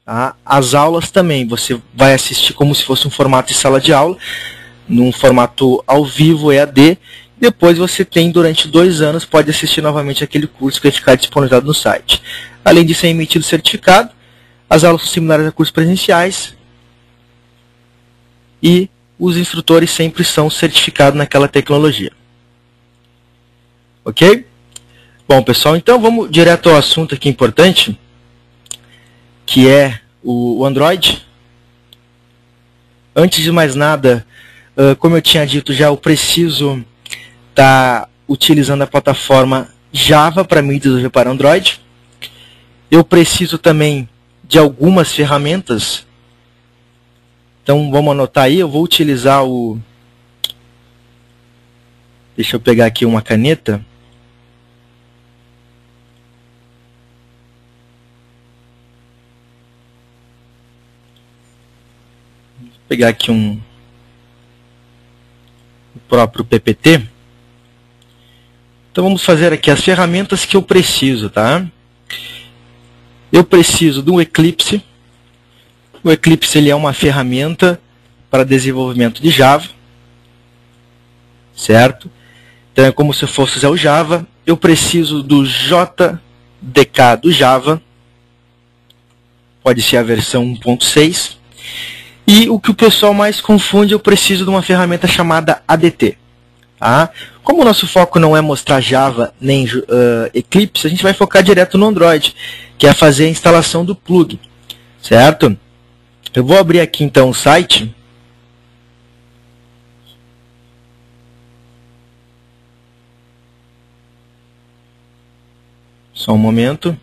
Tá? As aulas também, você vai assistir como se fosse um formato de sala de aula, num formato ao vivo, EAD. Depois você tem, durante 2 anos, pode assistir novamente aquele curso que vai ficar disponibilizado no site. Além de ser emitido certificado, as aulas são similares a cursos presenciais e os instrutores sempre são certificados naquela tecnologia. Ok? Bom, pessoal, então vamos direto ao assunto aqui importante, que é o Android. Antes de mais nada, como eu tinha dito já, eu preciso estar utilizando a plataforma Java para me desenvolver para Android. Eu preciso também de algumas ferramentas. Então vamos anotar aí, eu vou utilizar o... Deixa eu pegar aqui uma caneta. Vou pegar aqui o próprio PPT. Então vamos fazer aqui as ferramentas que eu preciso, tá? Eu preciso do Eclipse. O Eclipse ele é uma ferramenta para desenvolvimento de Java, certo? Então é como se eu fosse usar o Java. Eu preciso do JDK do Java, pode ser a versão 1.6. E o que o pessoal mais confunde, eu preciso de uma ferramenta chamada ADT. Tá? Como o nosso foco não é mostrar Java nem Eclipse, a gente vai focar direto no Android, que é fazer a instalação do plugin, certo? Eu vou abrir aqui então o site. Só um momento.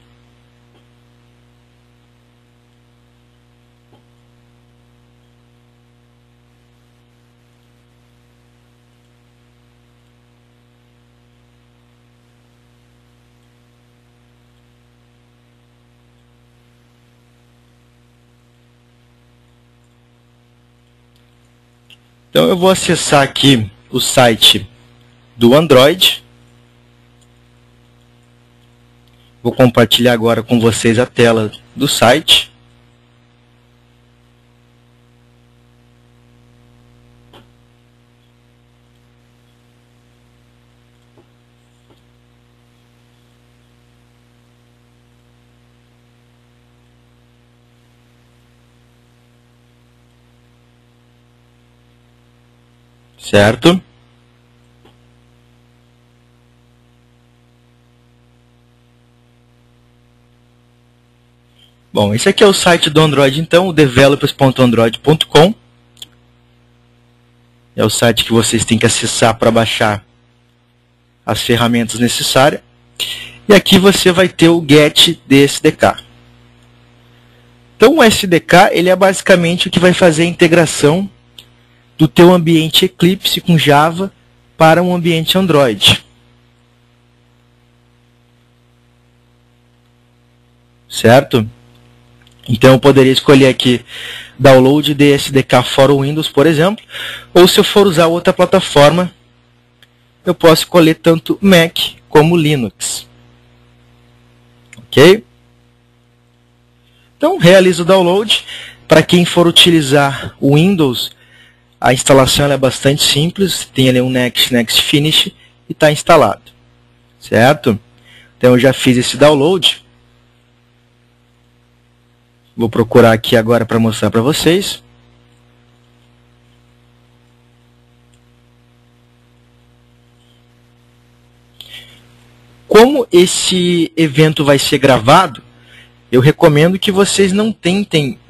Então eu vou acessar aqui o site do Android. Vou compartilhar agora com vocês a tela do site. Certo? Bom, esse aqui é o site do Android, então, o developers.android.com. É o site que vocês têm que acessar para baixar as ferramentas necessárias. E aqui você vai ter o get SDK. Então, o SDK ele é basicamente o que vai fazer a integração do teu ambiente Eclipse com Java para um ambiente Android. Certo? Então eu poderia escolher aqui download de SDK for Windows, por exemplo, ou se eu for usar outra plataforma, eu posso escolher tanto Mac como Linux. Ok? Então realizo o download. Para quem for utilizar o Windows, a instalação é bastante simples, tem ali um Next, Next, Finish e está instalado, certo? Então eu já fiz esse download. Vou procurar aqui agora para mostrar para vocês. Como esse evento vai ser gravado, eu recomendo que vocês não tentem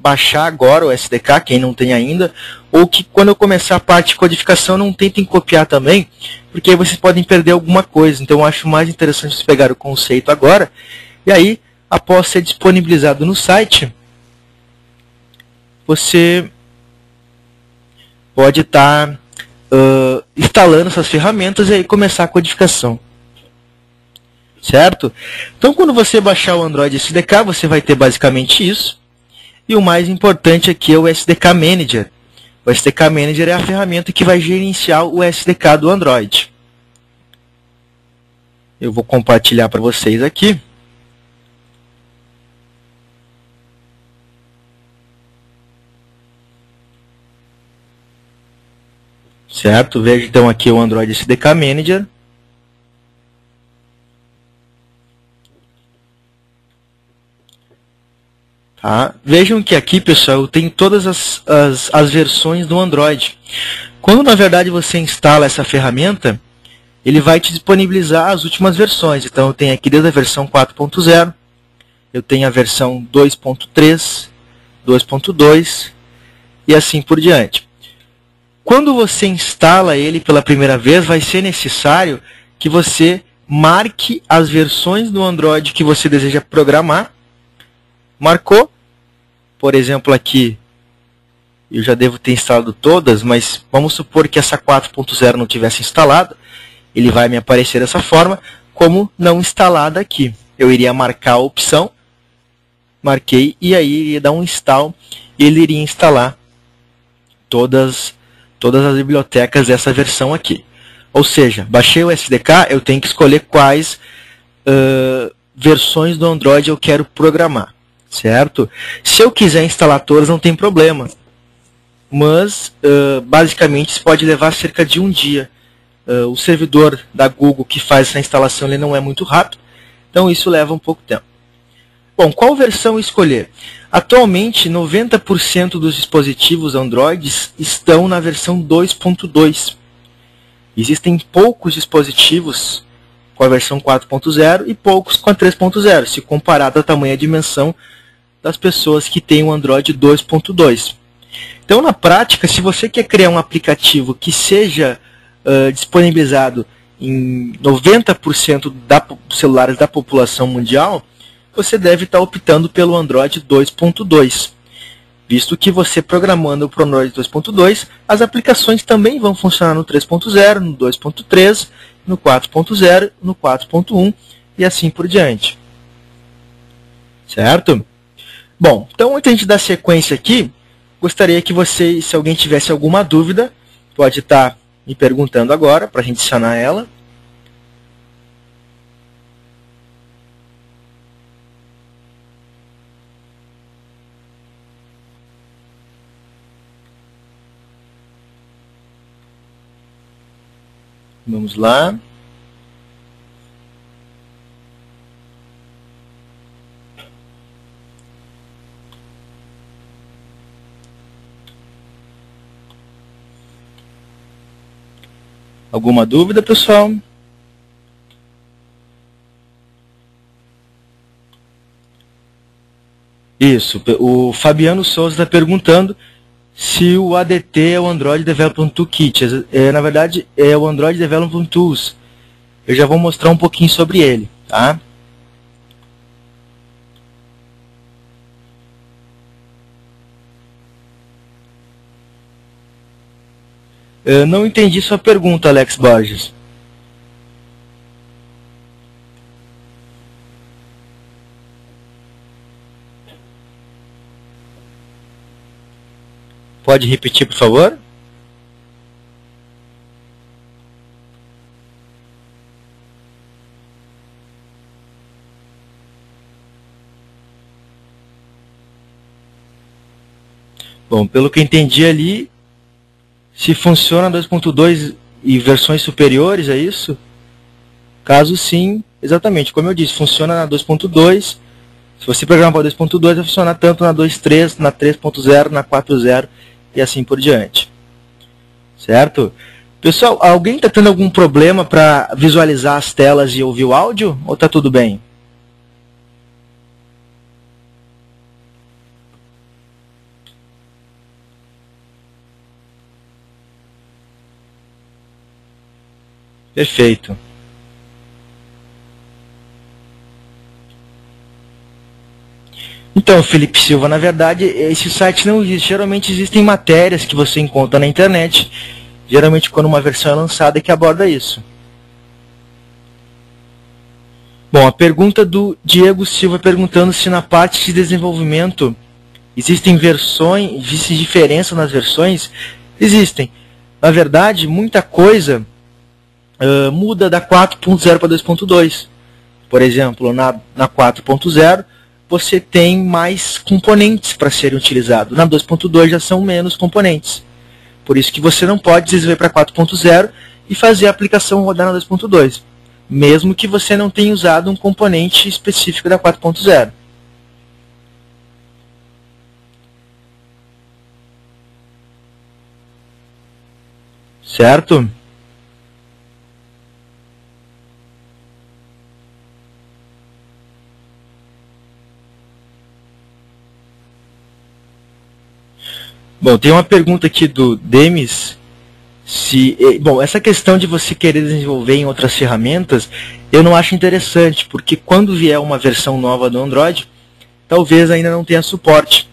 baixar agora o SDK, quem não tem ainda, ou que quando eu começar a parte de codificação não tentem copiar também, porque aí vocês podem perder alguma coisa. Então eu acho mais interessante vocês pegar o conceito agora, e aí, após ser disponibilizado no site, você pode estar instalando essas ferramentas e aí começar a codificação. Certo? Então quando você baixar o Android SDK, você vai ter basicamente isso. E o mais importante aqui é o SDK Manager. O SDK Manager é a ferramenta que vai gerenciar o SDK do Android. Eu vou compartilhar para vocês aqui. certo? Veja então aqui o Android SDK Manager. Tá? Vejam que aqui, pessoal, eu tenho todas as versões do Android. Quando, na verdade, você instala essa ferramenta, ele vai te disponibilizar as últimas versões. Então, eu tenho aqui desde a versão 4.0, eu tenho a versão 2.3, 2.2 e assim por diante. Quando você instala ele pela primeira vez, vai ser necessário que você marque as versões do Android que você deseja programar. Marcou, por exemplo, aqui, eu já devo ter instalado todas, mas vamos supor que essa 4.0 não tivesse instalado, ele vai me aparecer dessa forma, como não instalada aqui. Eu iria marcar a opção, marquei, e aí iria dar um install, e ele iria instalar todas as bibliotecas dessa versão aqui. Ou seja, baixei o SDK, eu tenho que escolher quais versões do Android eu quero programar. Certo? Se eu quiser instalar todas, não tem problema. Mas, basicamente, isso pode levar cerca de um dia. O servidor da Google que faz essa instalação ele não é muito rápido, então isso leva um pouco tempo. Bom, qual versão escolher? Atualmente, 90% dos dispositivos Android estão na versão 2.2. Existem poucos dispositivos com a versão 4.0 e poucos com a 3.0, se comparado à tamanha dimensão das pessoas que têm o Android 2.2. Então, na prática, se você quer criar um aplicativo que seja disponibilizado em 90% dos celulares da população mundial, você deve estar optando pelo Android 2.2. Visto que você programando para o Android 2.2, as aplicações também vão funcionar no 3.0, no 2.3, no 4.0, no 4.1 e assim por diante. Certo? Bom, então antes de a gente dar sequência aqui, gostaria que você, se alguém tivesse alguma dúvida, pode estar me perguntando agora, para a gente sanar ela. Vamos lá. Alguma dúvida, pessoal? Isso, o Fabiano Souza está perguntando se o ADT é o Android Development Toolkit. Na verdade, é o Android Development Tools. Eu já vou mostrar um pouquinho sobre ele, tá? Eu não entendi sua pergunta, Alex Borges. Pode repetir, por favor? Bom, pelo que eu entendi ali, se funciona 2.2 e versões superiores, é isso? Caso sim, exatamente, como eu disse, funciona na 2.2. Se você programar para 2.2, vai funcionar tanto na 2.3, na 3.0, na 4.0 e assim por diante. Certo? Pessoal, alguém está tendo algum problema para visualizar as telas e ouvir o áudio? Ou está tudo bem? Perfeito. Então, Felipe Silva, na verdade, esse site não existe. Geralmente existem matérias que você encontra na internet, geralmente quando uma versão é lançada, que aborda isso. Bom, a pergunta do Diego Silva perguntando se na parte de desenvolvimento existem versões, existe diferença nas versões? Existem. Na verdade, muita coisa muda da 4.0 para 2.2. Por exemplo, na 4.0 você tem mais componentes para serem utilizados. Na 2.2 já são menos componentes. Por isso que você não pode desenvolver para 4.0 e fazer a aplicação rodar na 2.2, mesmo que você não tenha usado um componente específico da 4.0. Certo? Bom, tem uma pergunta aqui do Demis. Bom, essa questão de você querer desenvolver em outras ferramentas, eu não acho interessante, porque quando vier uma versão nova do Android, talvez ainda não tenha suporte.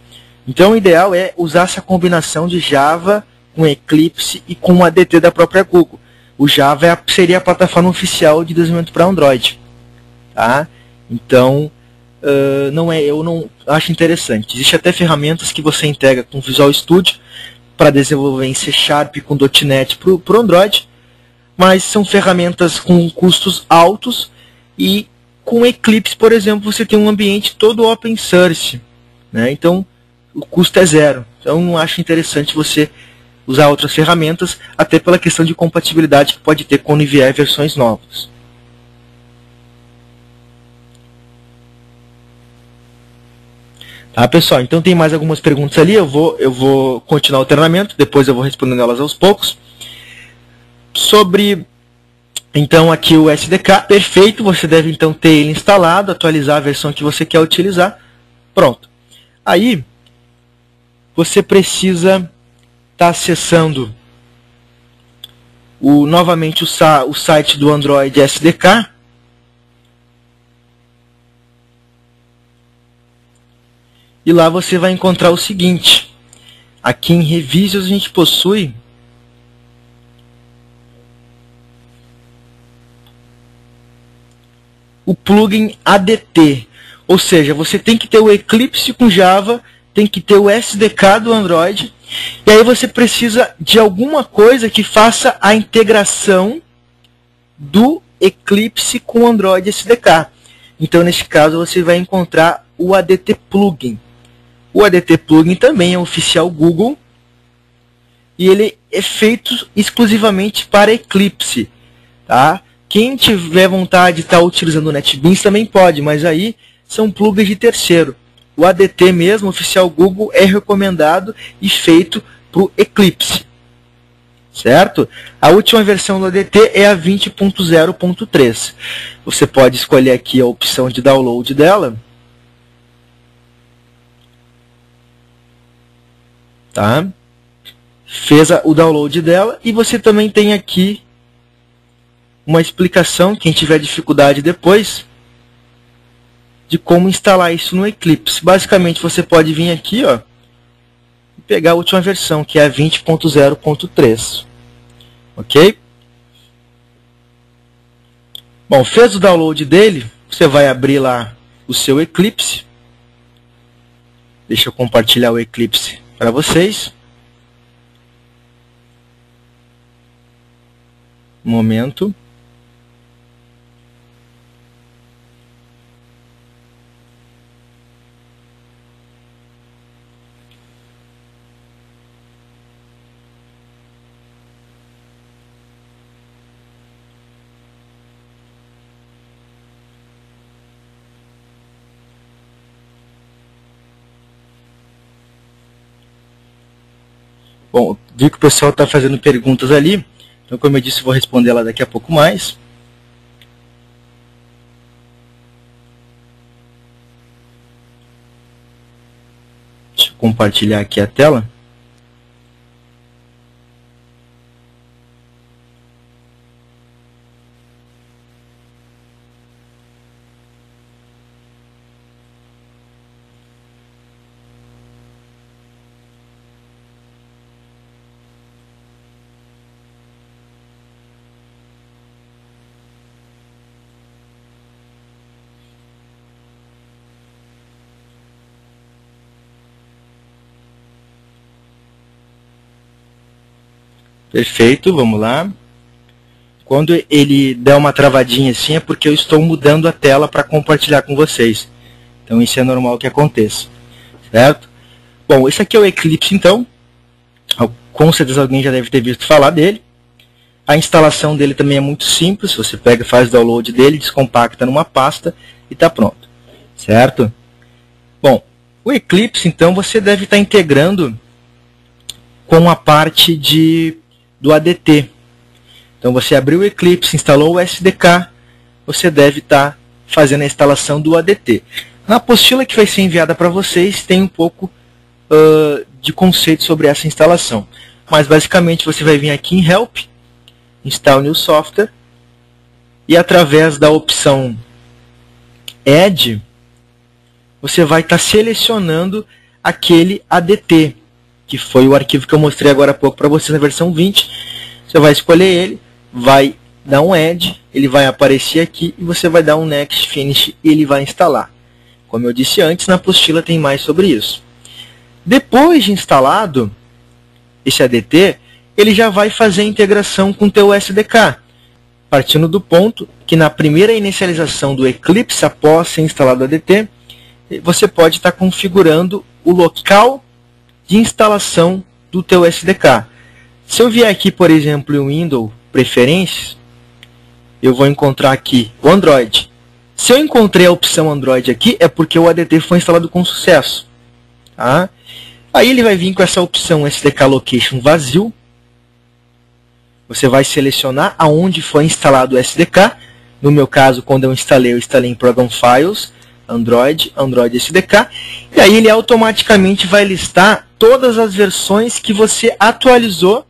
Então o ideal é usar essa combinação de Java com Eclipse e com o ADT da própria Google. O Java seria a plataforma oficial de desenvolvimento para Android. Tá? Então, eu não acho interessante. Existem até ferramentas que você integra com Visual Studio para desenvolver em C# com .NET para o Android, mas são ferramentas com custos altos, e com Eclipse, por exemplo, você tem um ambiente todo open source, né? Então o custo é zero. Então não acho interessante você usar outras ferramentas, até pela questão de compatibilidade que pode ter quando vier versões novas. Tá, pessoal? Então tem mais algumas perguntas ali, eu vou continuar o treinamento, depois eu vou respondendo elas aos poucos. Sobre, então, aqui o SDK, perfeito, você deve então ter ele instalado, atualizar a versão que você quer utilizar, pronto. Aí, você precisa estar acessando novamente o site do Android SDK, e lá você vai encontrar o seguinte. Aqui em Revisos a gente possui o plugin ADT. Ou seja, você tem que ter o Eclipse com Java, tem que ter o SDK do Android, e aí você precisa de alguma coisa que faça a integração do Eclipse com o Android SDK. Então, neste caso, você vai encontrar o ADT Plugin. O ADT Plugin também é oficial Google e ele é feito exclusivamente para Eclipse. Tá? Quem tiver vontade de estar utilizando o NetBeans também pode, mas aí são plugins de terceiro. O ADT mesmo, oficial Google, é recomendado e feito para o Eclipse. Certo? A última versão do ADT é a 20.0.3. Você pode escolher aqui a opção de download dela. Tá? Fez o download dela e você também tem aqui uma explicação, quem tiver dificuldade depois, de como instalar isso no Eclipse. Basicamente você pode vir aqui, ó, e pegar a última versão, que é a 20.0.3. Ok? Bom, fez o download dele, você vai abrir lá o seu Eclipse. Deixa eu compartilhar o Eclipse para vocês. Um momento. Bom, vi que o pessoal está fazendo perguntas ali, então, como eu disse, vou responder ela daqui a pouco mais. Deixa eu compartilhar aqui a tela. Perfeito, vamos lá. Quando ele der uma travadinha assim é porque eu estou mudando a tela para compartilhar com vocês. Então isso é normal que aconteça. Certo? Bom, esse aqui é o Eclipse então. com certeza alguém já deve ter visto falar dele. A instalação dele também é muito simples, você pega, faz download dele, descompacta numa pasta e está pronto, certo? Bom, o Eclipse, então, você deve estar integrando com a parte do ADT. Então, você abriu o Eclipse, instalou o SDK, você deve estar fazendo a instalação do ADT. Na apostila que vai ser enviada para vocês, tem um pouco de conceito sobre essa instalação. Mas, basicamente, você vai vir aqui em Help, Install New Software, e através da opção Add, você vai estar selecionando aquele ADT, que foi o arquivo que eu mostrei agora há pouco para você na versão 20. Você vai escolher ele, vai dar um Add, ele vai aparecer aqui e você vai dar um Next Finish e ele vai instalar. Como eu disse antes, na apostila tem mais sobre isso. Depois de instalado esse ADT, ele já vai fazer a integração com o teu SDK, partindo do ponto que na primeira inicialização do Eclipse, após ser instalado o ADT, você pode estar configurando o local de instalação do teu SDK. Se eu vier aqui, por exemplo, em Windows Preferências, eu vou encontrar aqui o Android. Se eu encontrei a opção Android aqui, é porque o ADT foi instalado com sucesso. Tá? Aí ele vai vir com essa opção SDK Location vazio. Você vai selecionar aonde foi instalado o SDK. No meu caso, quando eu instalei em Program Files, Android SDK. E aí ele automaticamente vai listar todas as versões que você atualizou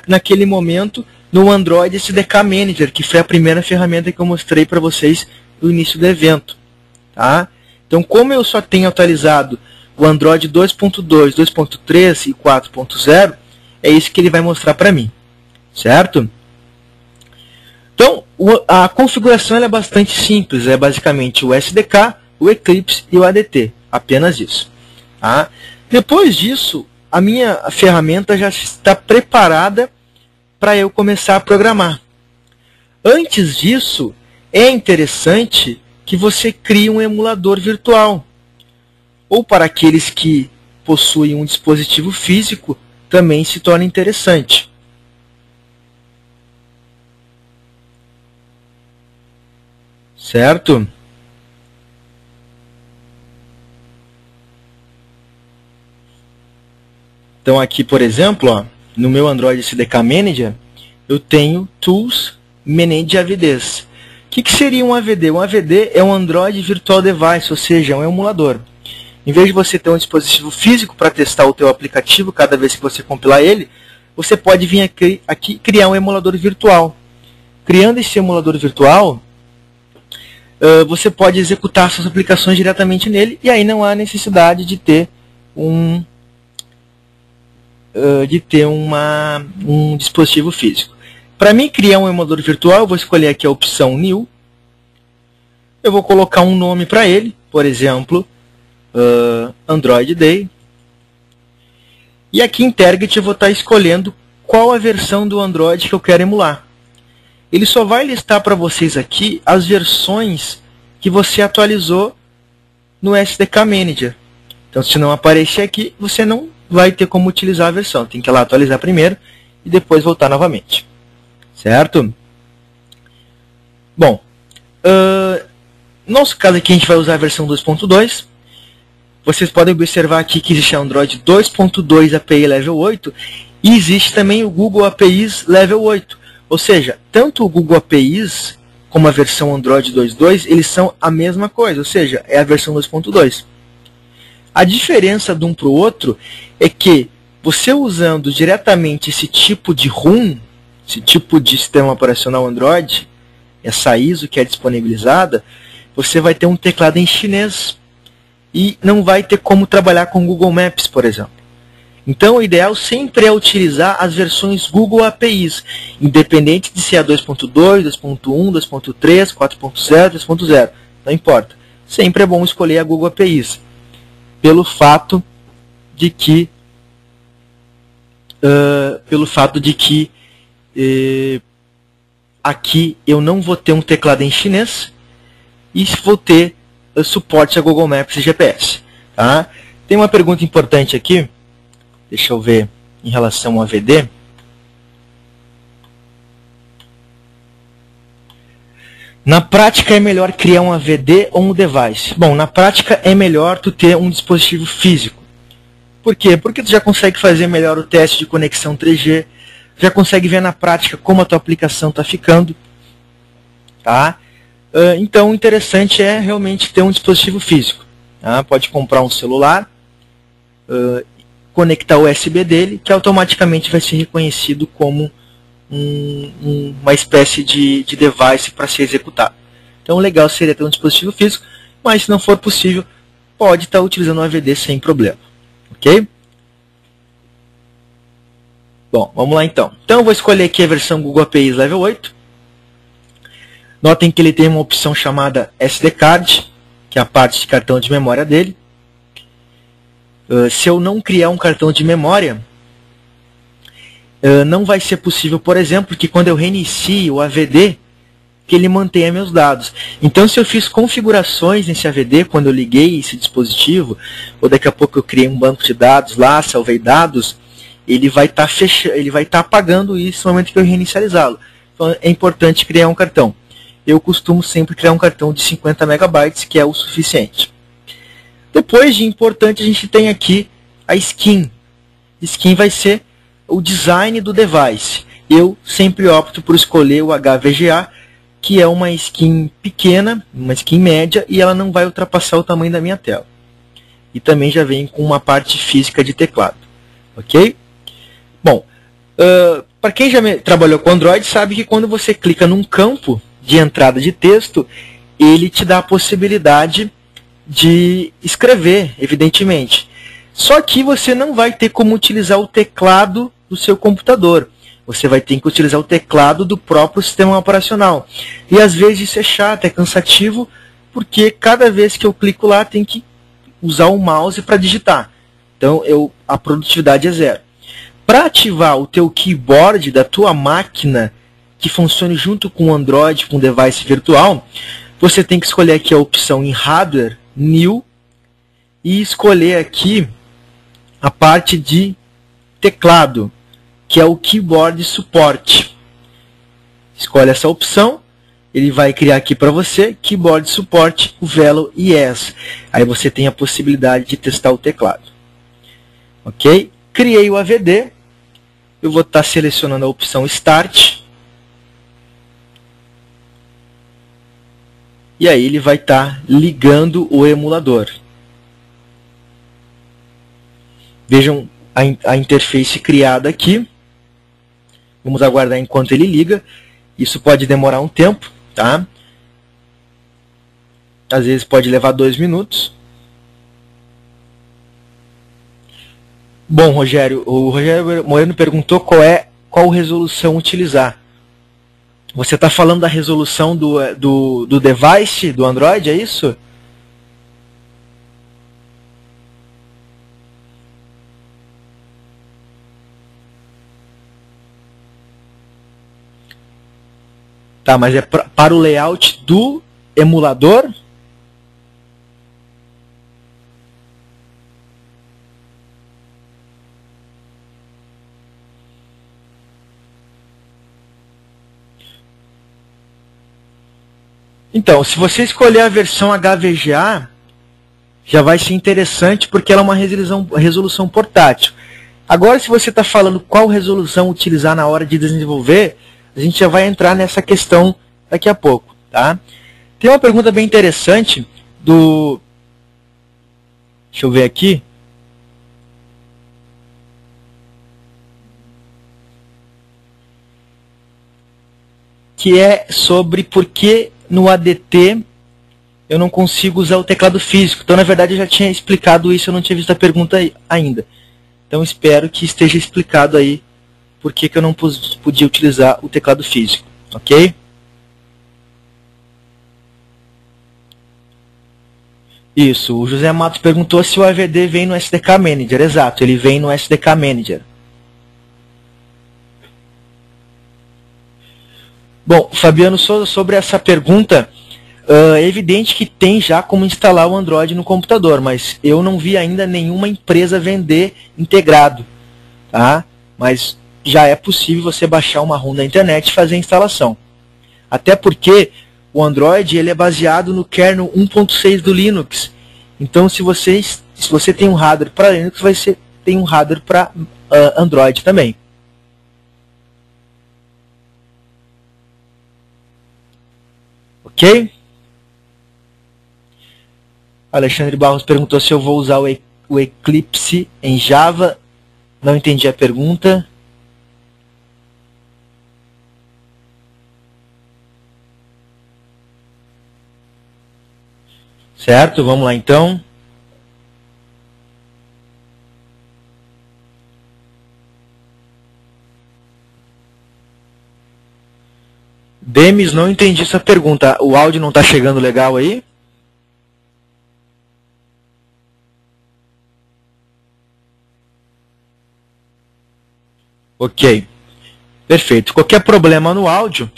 naquele momento no Android SDK Manager, que foi a primeira ferramenta que eu mostrei para vocês no início do evento. Tá? Então, como eu só tenho atualizado o Android 2.2, 2.3 e 4.0, é isso que ele vai mostrar para mim. Certo? Então, a configuração é bastante simples. É basicamente o SDK, o Eclipse e o ADT. Apenas isso. Tá? Depois disso, a minha ferramenta já está preparada para eu começar a programar. Antes disso, é interessante que você crie um emulador virtual. Ou para aqueles que possuem um dispositivo físico, também se torna interessante. Certo? Então aqui, por exemplo, ó, no meu Android SDK Manager, eu tenho Tools Manage AVDs. O que seria um AVD? Um AVD é um Android Virtual Device, ou seja, é um emulador. Em vez de você ter um dispositivo físico para testar o teu aplicativo cada vez que você compilar ele, você pode vir aqui criar um emulador virtual. Criando esse emulador virtual, você pode executar suas aplicações diretamente nele, e aí não há necessidade de ter um dispositivo físico. Para mim criar um emulador virtual, eu vou escolher aqui a opção New. Eu vou colocar um nome para ele, por exemplo, Android Day. E aqui em Target eu vou estar escolhendo qual a versão do Android que eu quero emular. Ele só vai listar para vocês aqui as versões que você atualizou no SDK Manager. Então, se não aparecer aqui, você não vai ter como utilizar a versão. Tem que ir lá atualizar primeiro e depois voltar novamente. Certo? Bom, no nosso caso aqui a gente vai usar a versão 2.2. Vocês podem observar aqui que existe a Android 2.2 API Level 8 e existe também o Google APIs Level 8. Ou seja, tanto o Google APIs como a versão Android 2.2, eles são a mesma coisa, ou seja, é a versão 2.2. A diferença de um para o outro é que você usando diretamente esse tipo de ROM, esse tipo de sistema operacional Android, essa ISO que é disponibilizada, você vai ter um teclado em chinês e não vai ter como trabalhar com Google Maps, por exemplo. Então, o ideal sempre é utilizar as versões Google APIs, independente de se é 2.2, 2.1, 2.3, 4.0, 3.0, não importa. Sempre é bom escolher a Google APIs, pelo fato de que aqui eu não vou ter um teclado em chinês e vou ter suporte a Google Maps e GPS. Tá? Tem uma pergunta importante aqui. Deixa eu ver em relação ao AVD. Na prática é melhor criar um AVD ou um device? Bom, na prática é melhor tu ter um dispositivo físico. Por quê? Porque tu já consegue fazer melhor o teste de conexão 3G, já consegue ver na prática como a tua aplicação está ficando. Tá? Então o interessante é realmente ter um dispositivo físico. Tá? Pode comprar um celular, conectar o USB dele, que automaticamente vai ser reconhecido como uma espécie de device para ser executado. Então o legal seria ter um dispositivo físico, mas se não for possível, pode estar utilizando o AVD sem problema. Ok? Bom, vamos lá então. Então eu vou escolher aqui a versão Google APIs Level 8. Notem que ele tem uma opção chamada SD Card, que é a parte de cartão de memória dele. Se eu não criar um cartão de memória, não vai ser possível, por exemplo, que quando eu reinicie o AVD, que ele mantenha meus dados. Então, se eu fiz configurações nesse AVD, quando eu liguei esse dispositivo, ou daqui a pouco eu criei um banco de dados lá, salvei dados, ele vai estar apagando isso no momento que eu reinicializá-lo. Então, é importante criar um cartão. Eu costumo sempre criar um cartão de 50 megabytes, que é o suficiente. Depois de importante, a gente tem aqui a skin. Skin vai ser o design do device. Eu sempre opto por escolher o HVGA, que é uma skin pequena, uma skin média, e ela não vai ultrapassar o tamanho da minha tela. E também já vem com uma parte física de teclado. Ok? Bom, para quem já trabalhou com Android, sabe que quando você clica num campo de entrada de texto, ele te dá a possibilidade de escrever, evidentemente. Só que você não vai ter como utilizar o teclado do seu computador. Você vai ter que utilizar o teclado do próprio sistema operacional. E às vezes isso é chato, é cansativo, porque cada vez que eu clico lá, tem que usar o mouse para digitar. Então a produtividade é zero. Para ativar o teu keyboard da tua máquina, que funcione junto com o Android, com o device virtual, você tem que escolher aqui a opção em Hardware, New, e escolher aqui a parte de teclado, que é o Keyboard Support. Escolhe essa opção, ele vai criar aqui para você, Keyboard Support, o Velo Yes. Aí você tem a possibilidade de testar o teclado. Ok? Criei o AVD, eu vou estar selecionando a opção Start. E aí ele vai estar ligando o emulador. Vejam a interface criada aqui. Vamos aguardar enquanto ele liga. Isso pode demorar um tempo, tá? Às vezes pode levar 2 minutos. Bom, Rogério, o Rogério Moreno perguntou qual resolução utilizar. Você está falando da resolução do device, do Android, é isso? Tá, mas é para o layout do emulador? Então, se você escolher a versão HVGA, já vai ser interessante porque ela é uma resolução portátil. Agora, se você está falando qual resolução utilizar na hora de desenvolver, a gente já vai entrar nessa questão daqui a pouco. Tá? Tem uma pergunta bem interessante do... Deixa eu ver aqui. Que é sobre por que no ADT eu não consigo usar o teclado físico. Então, na verdade, eu já tinha explicado isso, eu não tinha visto a pergunta ainda. Então, espero que esteja explicado aí por que eu não podia utilizar o teclado físico. Ok? Isso, o José Matos perguntou se o AVD vem no SDK Manager. Exato, ele vem no SDK Manager. Bom, Fabiano Souza, sobre essa pergunta, é evidente que tem já como instalar o Android no computador, mas eu não vi ainda nenhuma empresa vender integrado. tá? Mas já é possível você baixar uma ROM da internet e fazer a instalação. Até porque o Android ele é baseado no kernel 1.6 do Linux. Então, se você tem um hardware para Linux, tem um hardware para Android também. Ok? Alexandre Barros perguntou se eu vou usar o Eclipse em Java. Não entendi a pergunta. Certo? Vamos lá então. Demis, não entendi essa pergunta. O áudio não está chegando legal aí? Ok. Perfeito. Qualquer problema no áudio,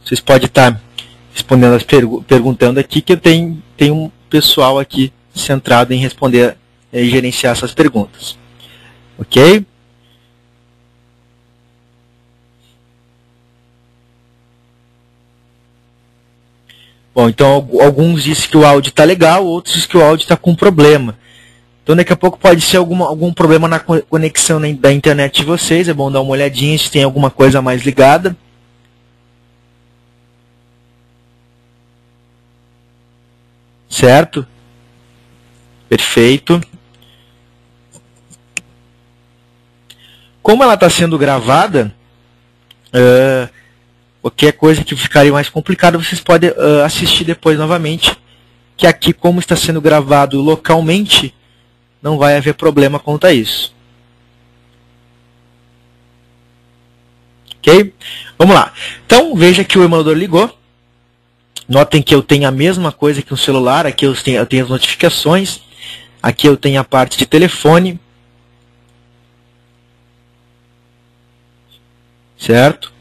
vocês podem estar respondendo perguntando aqui, que eu tenho um pessoal aqui centrado em responder e gerenciar essas perguntas. Ok? Bom, então alguns dizem que o áudio está legal, outros dizem que o áudio está com problema. Então daqui a pouco pode ser algum problema na conexão da internet de vocês. É bom dar uma olhadinha se tem alguma coisa mais ligada. Certo? Perfeito. Como ela está sendo gravada, qualquer coisa que ficaria mais complicada, vocês podem assistir depois novamente. Que aqui, como está sendo gravado localmente, não vai haver problema quanto a isso. Ok? Vamos lá. Então, veja que o emulador ligou. Notem que eu tenho a mesma coisa que um celular. Aqui eu tenho as notificações. Aqui eu tenho a parte de telefone. Certo?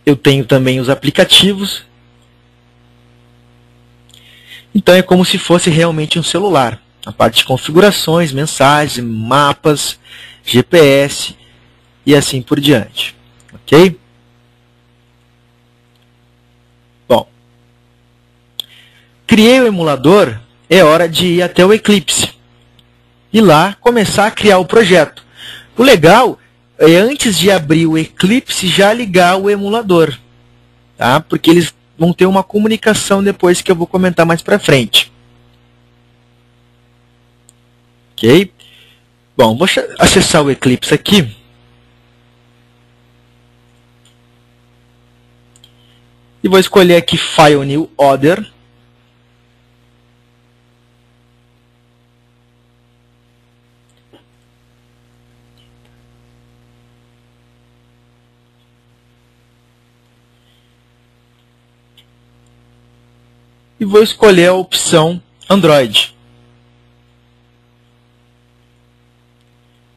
Eu tenho também os aplicativos. Então é como se fosse realmente um celular. A parte de configurações, mensagens, mapas, GPS e assim por diante. Ok? Bom, criei o emulador, é hora de ir até o Eclipse. E lá começar a criar o projeto. O legal é antes de abrir o Eclipse já ligar o emulador. Tá? Porque eles vão ter uma comunicação depois que eu vou comentar mais para frente. Ok? Bom, vou acessar o Eclipse aqui. E vou escolher aqui File New Order. E vou escolher a opção Android.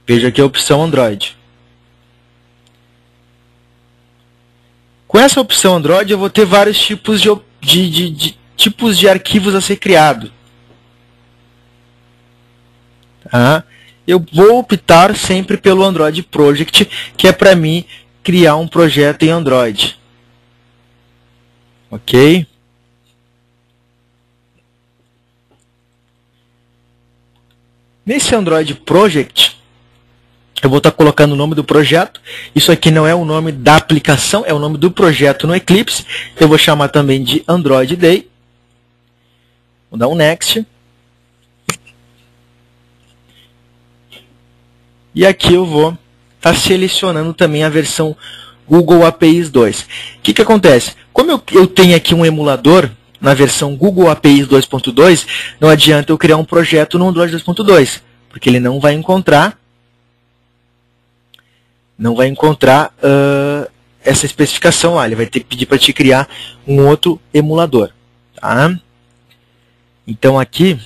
Veja aqui a opção Android. Com essa opção Android, eu vou ter vários tipos de arquivos a ser criado. Tá? Eu vou optar sempre pelo Android Project, que é para mim criar um projeto em Android. Ok? Nesse Android Project, eu vou estar colocando o nome do projeto. Isso aqui não é o nome da aplicação, é o nome do projeto no Eclipse. Eu vou chamar também de Android Day. Vou dar um Next. E aqui eu vou estar selecionando também a versão Google APIs 2. O que acontece? Como eu tenho aqui um emulador na versão Google APIs 2.2, não adianta eu criar um projeto no Android 2.2, porque ele não vai encontrar essa especificação lá. Ele vai ter que pedir para te criar um outro emulador. Tá? Então aqui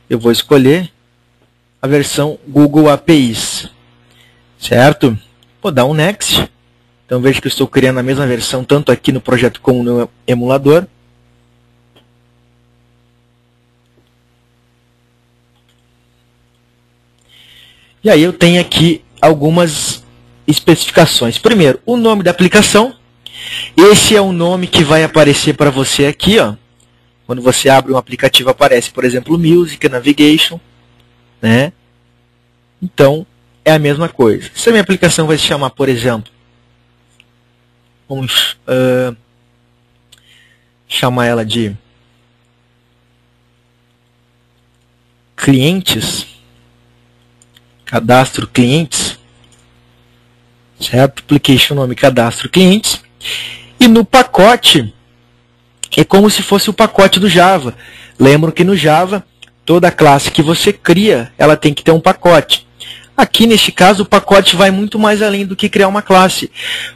eu vou escolher a versão Google APIs. Certo? Vou dar um Next. Então veja que eu estou criando a mesma versão tanto aqui no projeto como no emulador. E aí eu tenho aqui algumas especificações. Primeiro, o nome da aplicação. Esse é o nome que vai aparecer para você aqui, ó. Quando você abre um aplicativo, aparece, por exemplo, Music, Navigation, né? Então, é a mesma coisa. Se a minha aplicação vai se chamar, por exemplo, vamos chamar ela de clientes, cadastro clientes, certo? Application nome cadastro clientes. E no pacote, é como se fosse o pacote do Java. Lembram que no Java, toda classe que você cria, ela tem que ter um pacote. Aqui, neste caso, o pacote vai muito mais além do que criar uma classe.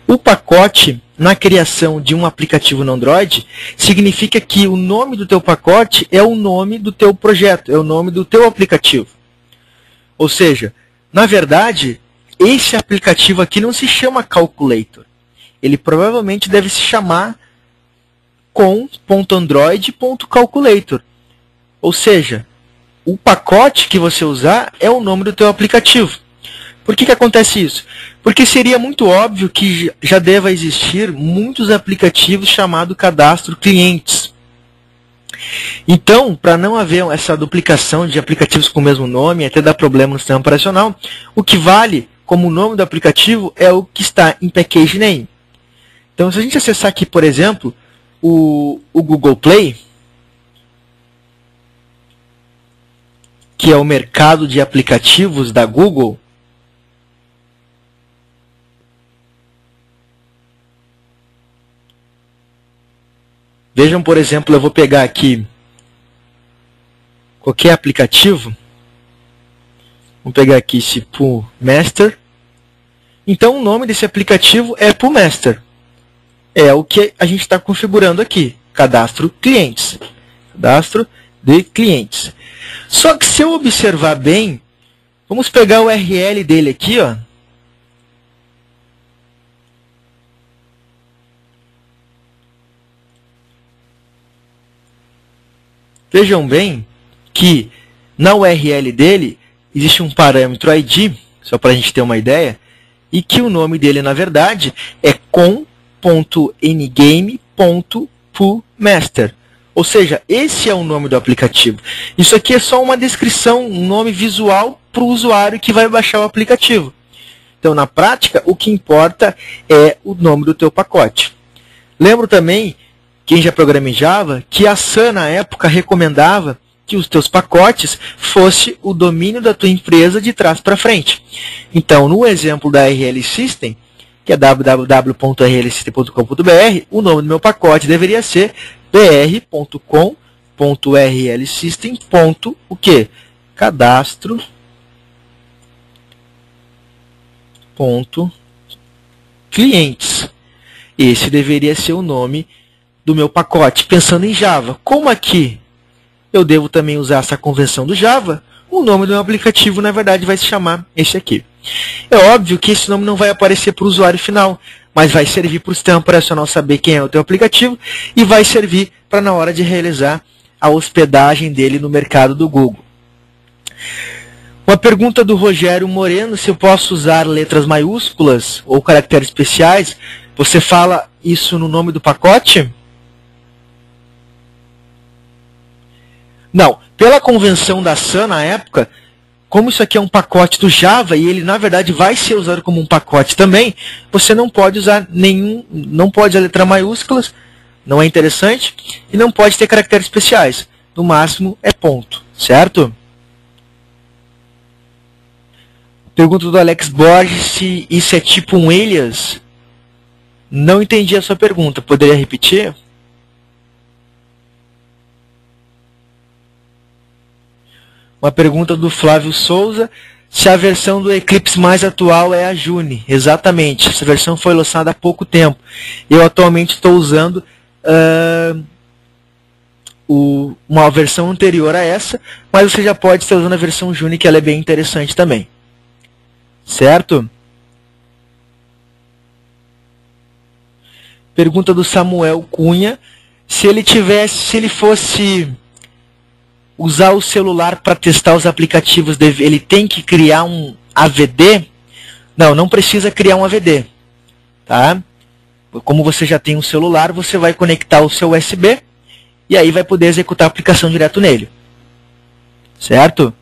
O pacote, na criação de um aplicativo no Android, significa que o nome do teu pacote é o nome do teu projeto, é o nome do teu aplicativo. Ou seja, na verdade, esse aplicativo aqui não se chama Calculator. Ele provavelmente deve se chamar com.android.calculator. Ou seja, o pacote que você usar é o nome do teu aplicativo. Por que acontece isso? Porque seria muito óbvio que já deva existir muitos aplicativos chamados cadastro clientes. Então, para não haver essa duplicação de aplicativos com o mesmo nome, até dar problema no sistema operacional, o que vale como nome do aplicativo é o que está em package name. Então, se a gente acessar aqui, por exemplo, o Google Play, que é o mercado de aplicativos da Google, vejam, por exemplo, eu vou pegar aqui qualquer aplicativo, vou pegar aqui esse Pool Master. Então, o nome desse aplicativo é Pool Master. É o que a gente está configurando aqui, cadastro clientes. Cadastro de clientes. Só que se eu observar bem, vamos pegar o URL dele aqui, ó. Vejam bem que na URL dele existe um parâmetro ID, só para a gente ter uma ideia, e que o nome dele, na verdade, é com.ngame.poolmaster. Ou seja, esse é o nome do aplicativo. Isso aqui é só uma descrição, um nome visual para o usuário que vai baixar o aplicativo. Então, na prática, o que importa é o nome do teu pacote. Lembro também, quem já programa em Java, que a Sun, na época, recomendava que os teus pacotes fosse o domínio da tua empresa de trás para frente. Então, no exemplo da RL System, que é www.rlsystem.com.br, o nome do meu pacote deveria ser br.com.rlsystem. O quê? Cadastro. Clientes. Esse deveria ser o nome do meu pacote, pensando em Java. Como aqui eu devo também usar essa convenção do Java, o nome do meu aplicativo, na verdade, vai se chamar esse aqui. É óbvio que esse nome não vai aparecer para o usuário final, mas vai servir para o sistema operacional saber quem é o teu aplicativo e vai servir para na hora de realizar a hospedagem dele no mercado do Google. Uma pergunta do Rogério Moreno, se eu posso usar letras maiúsculas ou caracteres especiais. Você fala isso no nome do pacote? Não. Pela convenção da Sun na época, como isso aqui é um pacote do Java e ele na verdade vai ser usado como um pacote também, você não pode usar não pode usar letra maiúsculas, não é interessante, e não pode ter caracteres especiais. No máximo é ponto, certo? Pergunta do Alex Borges se isso é tipo um alias. Não entendi a sua pergunta. Poderia repetir? Uma pergunta do Flávio Souza. Se a versão do Eclipse mais atual é a June. Exatamente. Essa versão foi lançada há pouco tempo. Eu atualmente estou usando uma versão anterior a essa, mas você já pode estar usando a versão June, que ela é bem interessante também. Certo? Pergunta do Samuel Cunha. Se ele fosse usar o celular para testar os aplicativos, ele tem que criar um AVD? Não precisa criar um AVD. Tá? Como você já tem um celular, você vai conectar o seu USB e aí vai poder executar a aplicação direto nele. Certo?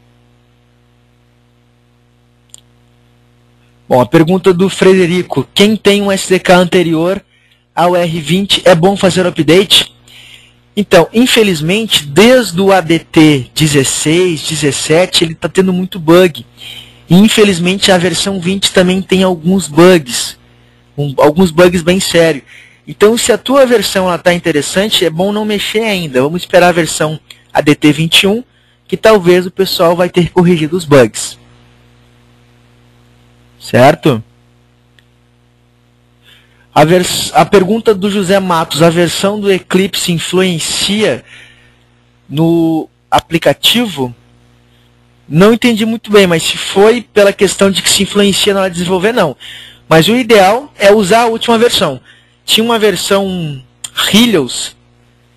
Bom, a pergunta do Frederico. Quem tem um SDK anterior ao R20 é bom fazer o update? Então, infelizmente, desde o ADT 16, 17, ele está tendo muito bug. E, infelizmente, a versão 20 também tem alguns bugs. Alguns bugs bem sérios. Então, se a tua versão está interessante, é bom não mexer ainda. Vamos esperar a versão ADT 21, que talvez o pessoal vai ter corrigido os bugs. Certo? A pergunta do José Matos, a versão do Eclipse influencia no aplicativo? Não entendi muito bem, mas se foi pela questão de que se influencia na hora de desenvolver, não. Mas o ideal é usar a última versão. Tinha uma versão Helios,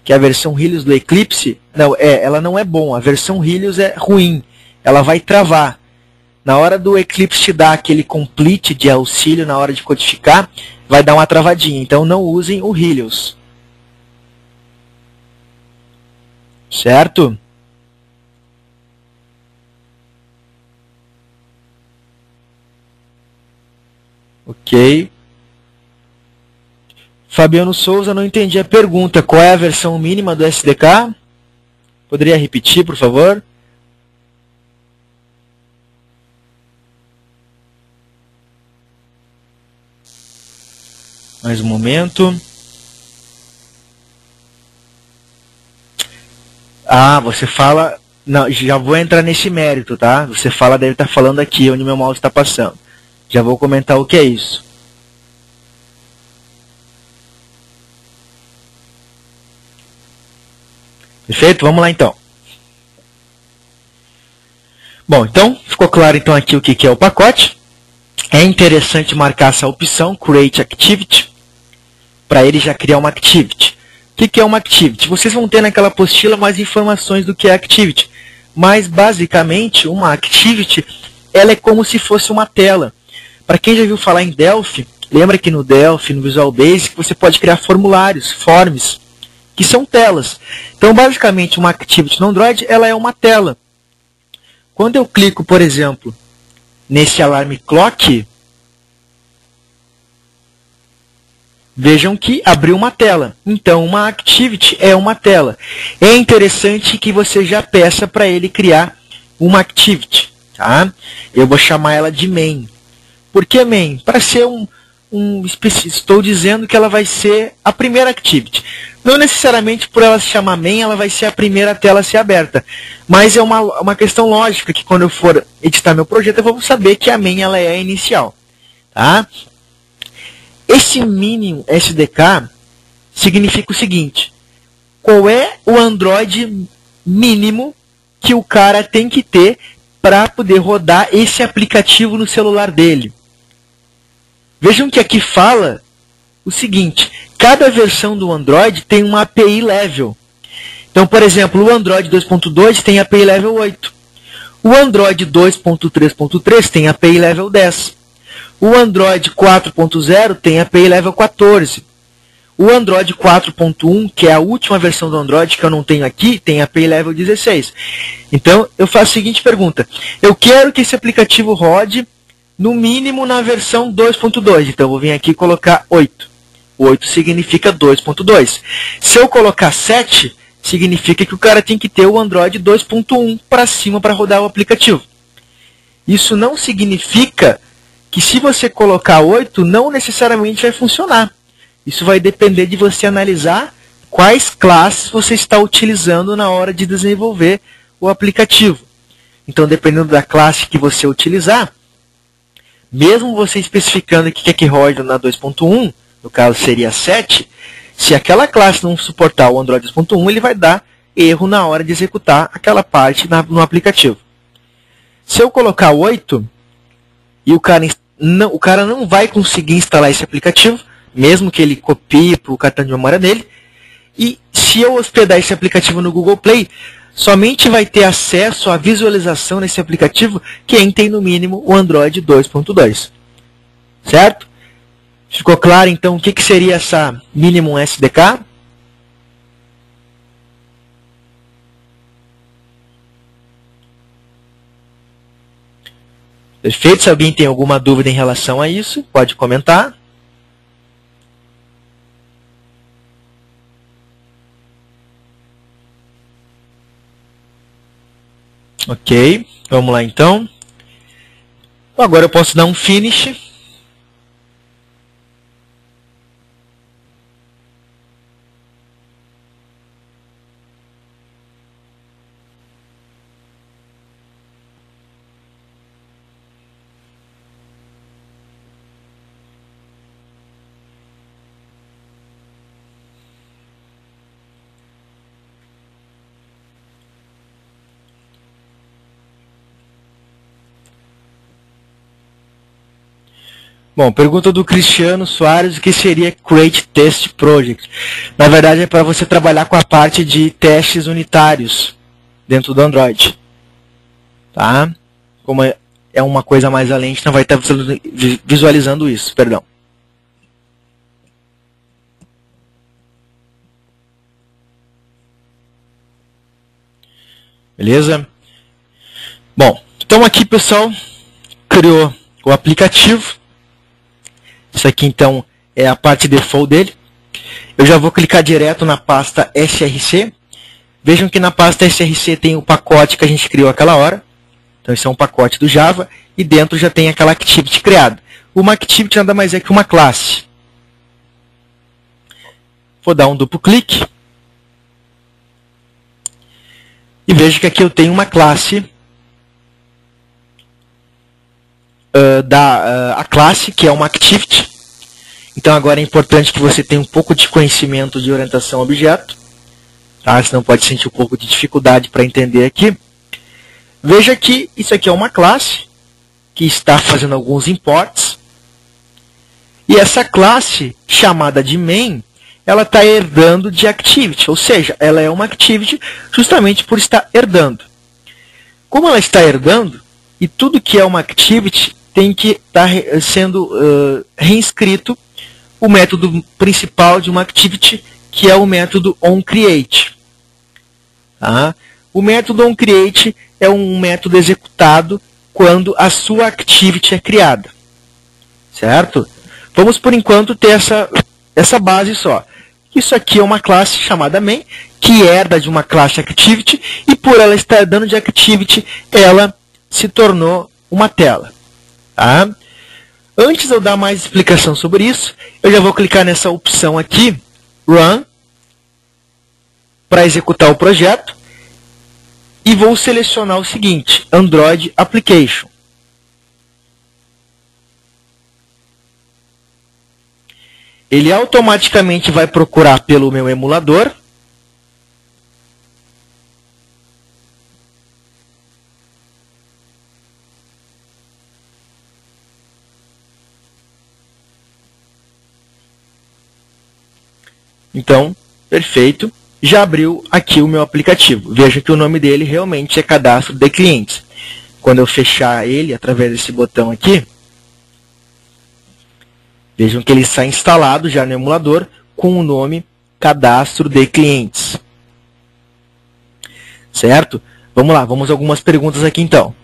que é a versão Helios do Eclipse. Não, ela não é bom, a versão Helios é ruim, ela vai travar. Na hora do Eclipse te dar aquele complete de auxílio na hora de codificar, vai dar uma travadinha. Então não usem o Helios. Certo? Ok. Fabiano Souza, não entendi a pergunta. Qual é a versão mínima do SDK? Poderia repetir, por favor? Mais um momento. Ah, você fala... Não, já vou entrar nesse mérito, tá? Você fala, deve estar falando aqui, onde meu mouse está passando. Já vou comentar o que é isso. Perfeito? Vamos lá, então. Bom, então, ficou claro então aqui o que é o pacote. É interessante marcar essa opção, Create Activity, para ele já criar uma Activity. O que é uma Activity? Vocês vão ter naquela apostila mais informações do que é Activity. Mas, basicamente, uma Activity, ela é como se fosse uma tela. Para quem já viu falar em Delphi, lembra que no Delphi, no Visual Basic, você pode criar formulários, forms, que são telas. Então, basicamente, uma Activity no Android, ela é uma tela. Quando eu clico, por exemplo, nesse alarme clock, vejam que abriu uma tela. Então, uma Activity é uma tela. É interessante que você já peça para ele criar uma Activity. Tá? Eu vou chamar ela de main. Por que main? Para ser estou dizendo que ela vai ser a primeira Activity. Não necessariamente por ela se chamar main, ela vai ser a primeira tela a ser aberta. Mas é uma questão lógica que quando eu for editar meu projeto, eu vou saber que a main ela é a inicial. Tá? Esse mínimo SDK significa o seguinte: qual é o Android mínimo que o cara tem que ter para poder rodar esse aplicativo no celular dele? Vejam que aqui fala o seguinte: cada versão do Android tem uma API level. Então, por exemplo, o Android 2.2 tem API level 8. O Android 2.3.3 tem API level 10. O Android 4.0 tem API level 14. O Android 4.1, que é a última versão do Android que eu não tenho aqui, tem API level 16. Então, eu faço a seguinte pergunta: eu quero que esse aplicativo rode no mínimo na versão 2.2. Então, eu vou vir aqui e colocar 8. 8 significa 2.2. Se eu colocar 7, significa que o cara tem que ter o Android 2.1 para cima para rodar o aplicativo. Isso não significa que se você colocar 8, não necessariamente vai funcionar. Isso vai depender de você analisar quais classes você está utilizando na hora de desenvolver o aplicativo. Então, dependendo da classe que você utilizar, mesmo você especificando que quer que rode na 2.1, no caso seria 7, se aquela classe não suportar o Android 2.1, ele vai dar erro na hora de executar aquela parte no aplicativo. Se eu colocar 8, e o cara não vai conseguir instalar esse aplicativo, mesmo que ele copie para o cartão de memória dele, e se eu hospedar esse aplicativo no Google Play, somente vai ter acesso à visualização nesse aplicativo quem tem no mínimo o Android 2.2. Certo? Ficou claro, então, o que seria essa minimum SDK? Perfeito? Se alguém tem alguma dúvida em relação a isso, pode comentar. Ok, vamos lá então. Agora eu posso dar um finish. Bom, pergunta do Cristiano Soares, o que seria Create Test Project? Na verdade é para você trabalhar com a parte de testes unitários dentro do Android. Tá? Como é uma coisa mais além, a gente não vai estar visualizando isso, perdão. Beleza? Bom, então aqui pessoal, criou o aplicativo. Isso aqui, então, é a parte default dele. Eu já vou clicar direto na pasta SRC. Vejam que na pasta SRC tem o pacote que a gente criou aquela hora. Então, esse é um pacote do Java. E dentro já tem aquela activity criada. Uma activity nada mais é que uma classe. Vou dar um duplo clique. E vejo que aqui eu tenho uma classe. A classe, que é uma activity. Então agora é importante que você tenha um pouco de conhecimento de orientação a objeto, tá? Senão pode sentir um pouco de dificuldade para entender aqui. Veja que isso aqui é uma classe que está fazendo alguns imports. E essa classe, chamada de main, ela está herdando de activity, ou seja, ela é uma activity justamente por estar herdando. Como ela está herdando, e tudo que é uma activity tem que estar sendo reinscrito o método principal de uma activity, que é o método onCreate. Tá? O método onCreate é um método executado quando a sua activity é criada. Certo? Vamos, por enquanto, ter essa base só. Isso aqui é uma classe chamada main, que herda de uma classe activity, e por ela estar herdando de activity, ela se tornou uma tela. Tá? Antes de eu dar mais explicação sobre isso, eu já vou clicar nessa opção aqui, Run, para executar o projeto, e vou selecionar o seguinte, Android Application. Ele automaticamente vai procurar pelo meu emulador. Então, perfeito. Já abriu aqui o meu aplicativo. Veja que o nome dele realmente é Cadastro de Clientes. Quando eu fechar ele através desse botão aqui, vejam que ele está instalado já no emulador com o nome Cadastro de Clientes. Certo? Vamos lá, vamos a algumas perguntas aqui então.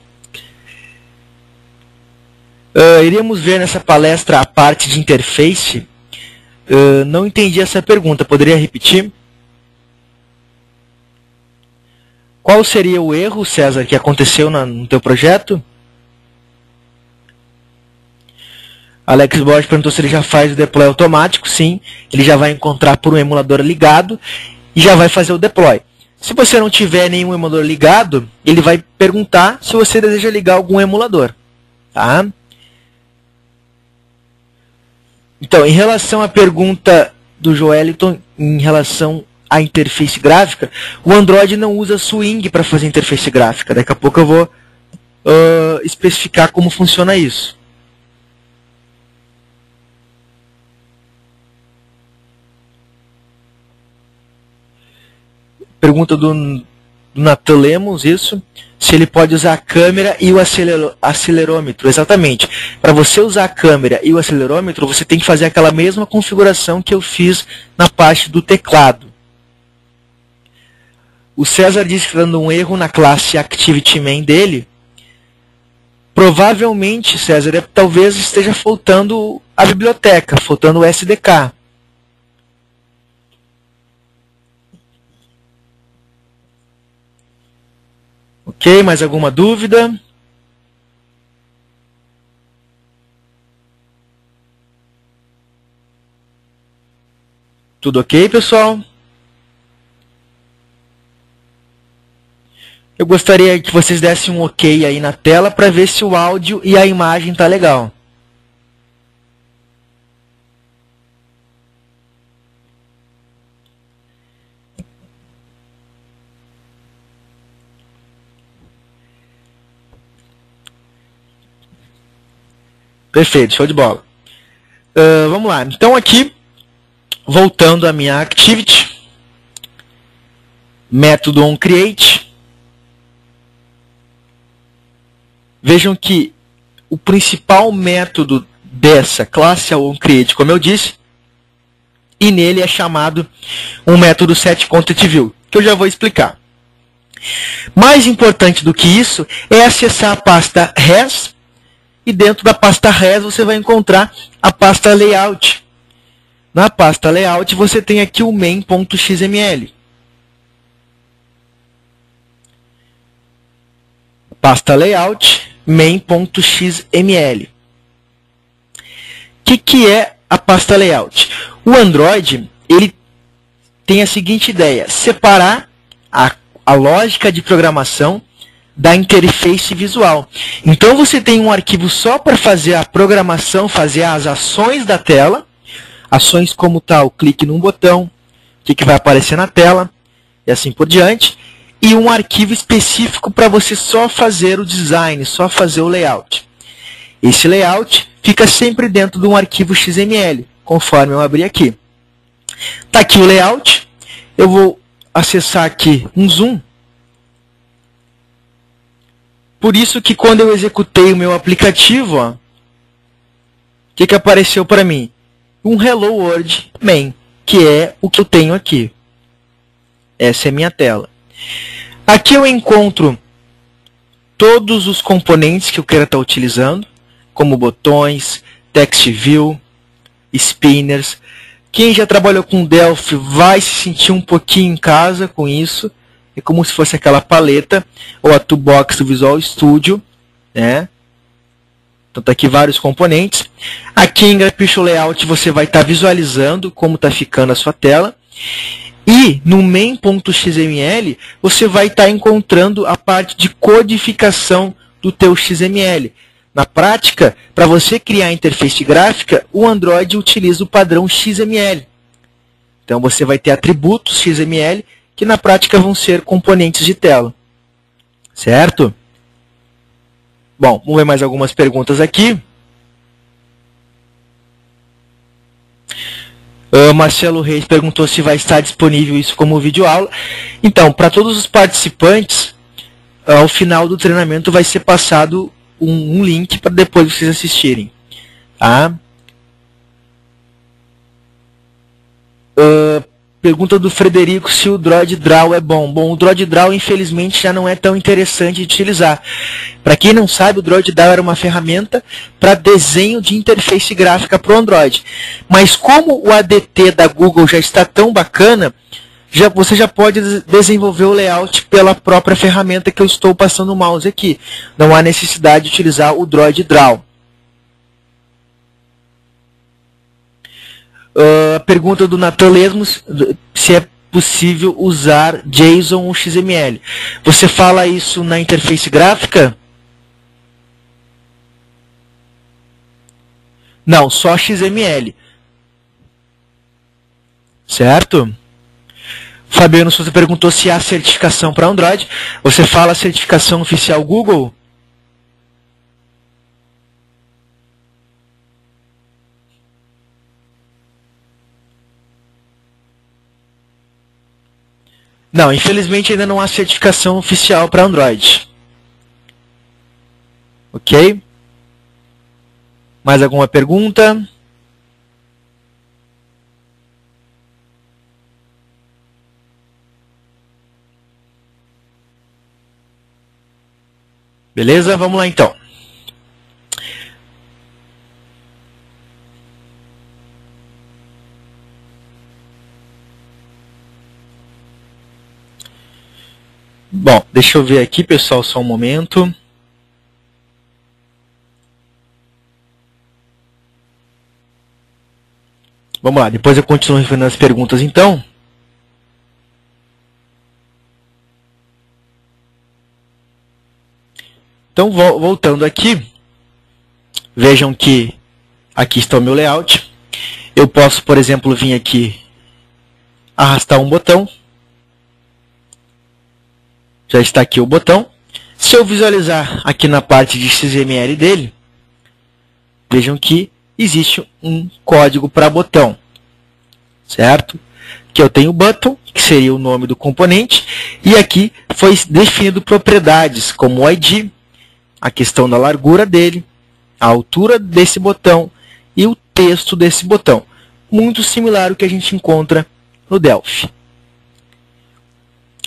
Iríamos ver nessa palestra a parte de interface. Não entendi essa pergunta, poderia repetir? Qual seria o erro, César, que aconteceu no teu projeto? Alex Borges perguntou se ele já faz o deploy automático. Sim, ele já vai encontrar por um emulador ligado e já vai fazer o deploy. Se você não tiver nenhum emulador ligado, ele vai perguntar se você deseja ligar algum emulador. Tá? Então, em relação à pergunta do Joeliton, em relação à interface gráfica, o Android não usa Swing para fazer interface gráfica. Daqui a pouco eu vou especificar como funciona isso. Pergunta do do Nathan Lemos, isso. Se ele pode usar a câmera e o acelerômetro. Exatamente. Para você usar a câmera e o acelerômetro, você tem que fazer aquela mesma configuração que eu fiz na parte do teclado. O César disse que está dando um erro na classe ActivityMain dele. Provavelmente, César, talvez esteja faltando a biblioteca, faltando o SDK. Ok, mais alguma dúvida? Tudo ok, pessoal? Eu gostaria que vocês dessem um ok aí na tela para ver se o áudio e a imagem tá legal. Perfeito, show de bola. Vamos lá. Então aqui, voltando à minha activity, método onCreate. Vejam que o principal método dessa classe é o onCreate, como eu disse, e nele é chamado um método setContentView, que eu já vou explicar. Mais importante do que isso é acessar a pasta res, e dentro da pasta res você vai encontrar a pasta layout. Na pasta layout você tem aqui o main.xml. Pasta layout, main.xml. O que é a pasta layout? O Android ele tem a seguinte ideia: separar a lógica de programação da interface visual. Então você tem um arquivo só para fazer a programação, fazer as ações da tela, ações como tal, clique num botão, o que vai aparecer na tela, e assim por diante, e um arquivo específico para você só fazer o design, só fazer o layout. Esse layout fica sempre dentro de um arquivo XML, conforme eu abri aqui. Está aqui o layout, eu vou acessar aqui um zoom. Por isso que quando eu executei o meu aplicativo, o que apareceu para mim? Um Hello World Main, que é o que eu tenho aqui. Essa é a minha tela. Aqui eu encontro todos os componentes que eu quero estar utilizando, como botões, text view, spinners. Quem já trabalhou com Delphi vai se sentir um pouquinho em casa com isso. É como se fosse aquela paleta ou a toolbox do Visual Studio, né? Então tá aqui vários componentes. Aqui em Graphical Layout você vai estar visualizando como está ficando a sua tela. E no main.xml você vai estar encontrando a parte de codificação do teu XML. Na prática, para você criar a interface gráfica, o Android utiliza o padrão XML. Então você vai ter atributos XML que na prática vão ser componentes de tela. Certo? Bom, vamos ver mais algumas perguntas aqui. Marcelo Reis perguntou se vai estar disponível isso como videoaula. Então, para todos os participantes, ao final do treinamento vai ser passado um link para depois vocês assistirem. Tá? Pergunta do Frederico se o DroidDraw é bom. Bom, o DroidDraw infelizmente já não é tão interessante de utilizar. Para quem não sabe, o DroidDraw era uma ferramenta para desenho de interface gráfica para o Android. Mas como o ADT da Google já está tão bacana, você já pode desenvolver o layout pela própria ferramenta que eu estou passando o mouse aqui. Não há necessidade de utilizar o DroidDraw. A pergunta do Nathan Lemos, se é possível usar JSON ou XML. Você fala isso na interface gráfica? Não, só XML. Certo? Fabiano Souza perguntou se há certificação para Android. Você fala certificação oficial Google? Não, infelizmente ainda não há certificação oficial para Android. Ok? Mais alguma pergunta? Beleza? Vamos lá então. Bom, deixa eu ver aqui, pessoal, só um momento. Vamos lá, depois eu continuo respondendo as perguntas então. Então, voltando aqui, vejam que aqui está o meu layout. Eu posso, por exemplo, vir aqui, arrastar um botão. Já está aqui o botão. Se eu visualizar aqui na parte de XML dele, vejam que existe um código para botão, certo? Que eu tenho button, que seria o nome do componente, e aqui foi definido propriedades como o ID, a questão da largura dele, a altura desse botão e o texto desse botão. Muito similar ao que a gente encontra no Delphi.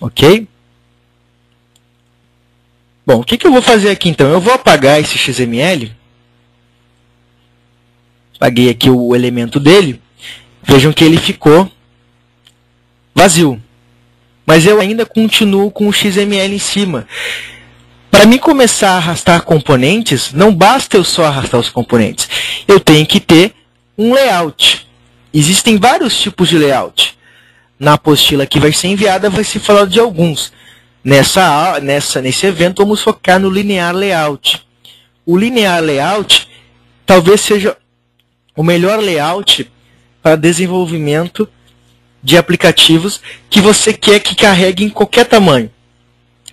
Ok? Bom, o que eu vou fazer aqui então? Eu vou apagar esse XML. Apaguei aqui o elemento dele. Vejam que ele ficou vazio. Mas eu ainda continuo com o XML em cima. Para mim começar a arrastar componentes, não basta eu só arrastar os componentes. Eu tenho que ter um layout. Existem vários tipos de layout. Na apostila que vai ser enviada vai ser falado de alguns. Nesse evento vamos focar no Linear Layout. O Linear Layout talvez seja o melhor layout para desenvolvimento de aplicativos que você quer que carregue em qualquer tamanho.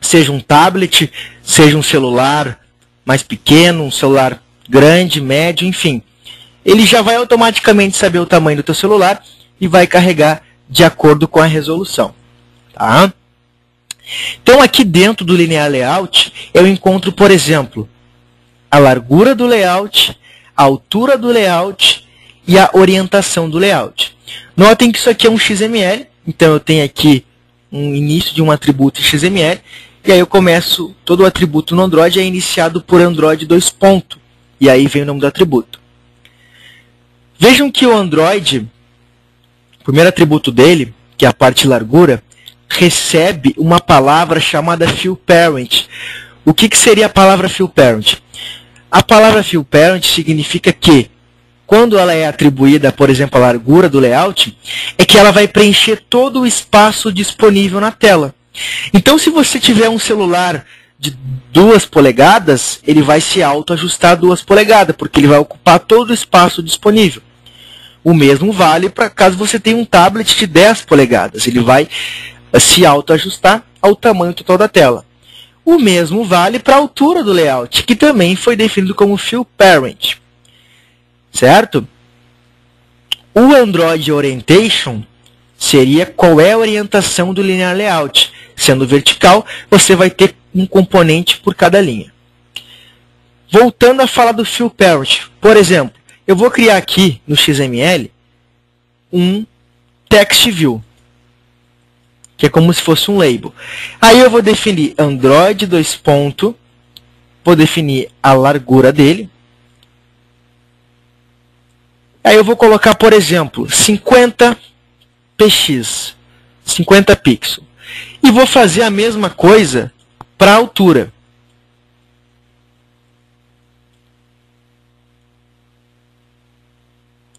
Seja um tablet, seja um celular mais pequeno, um celular grande, médio, enfim. Ele já vai automaticamente saber o tamanho do teu celular e vai carregar de acordo com a resolução. Tá? Então, aqui dentro do Linear Layout, eu encontro, por exemplo, a largura do layout, a altura do layout e a orientação do layout. Notem que isso aqui é um XML, então eu tenho aqui um início de um atributo em XML, e aí eu começo, todo o atributo no Android é iniciado por Android 2 ponto, e aí vem o nome do atributo. Vejam que o Android, o primeiro atributo dele, que é a parte largura, recebe uma palavra chamada fillParent. O que seria a palavra fillParent? A palavra fillParent significa que, quando ela é atribuída, por exemplo, a largura do layout, é que ela vai preencher todo o espaço disponível na tela. Então, se você tiver um celular de 2 polegadas, ele vai se autoajustar a 2 polegadas, porque ele vai ocupar todo o espaço disponível. O mesmo vale para caso você tenha um tablet de 10 polegadas, ele vai se autoajustar ao tamanho total da tela. O mesmo vale para a altura do layout, que também foi definido como fillParent. Certo? O Android Orientation seria qual é a orientação do Linear Layout. Sendo vertical, você vai ter um componente por cada linha. Voltando a falar do fillParent, por exemplo, eu vou criar aqui no XML um text view, que é como se fosse um label. Aí eu vou definir Android 2 ponto, vou definir a largura dele. Aí eu vou colocar, por exemplo, 50 px, 50 pixels. E vou fazer a mesma coisa para a altura.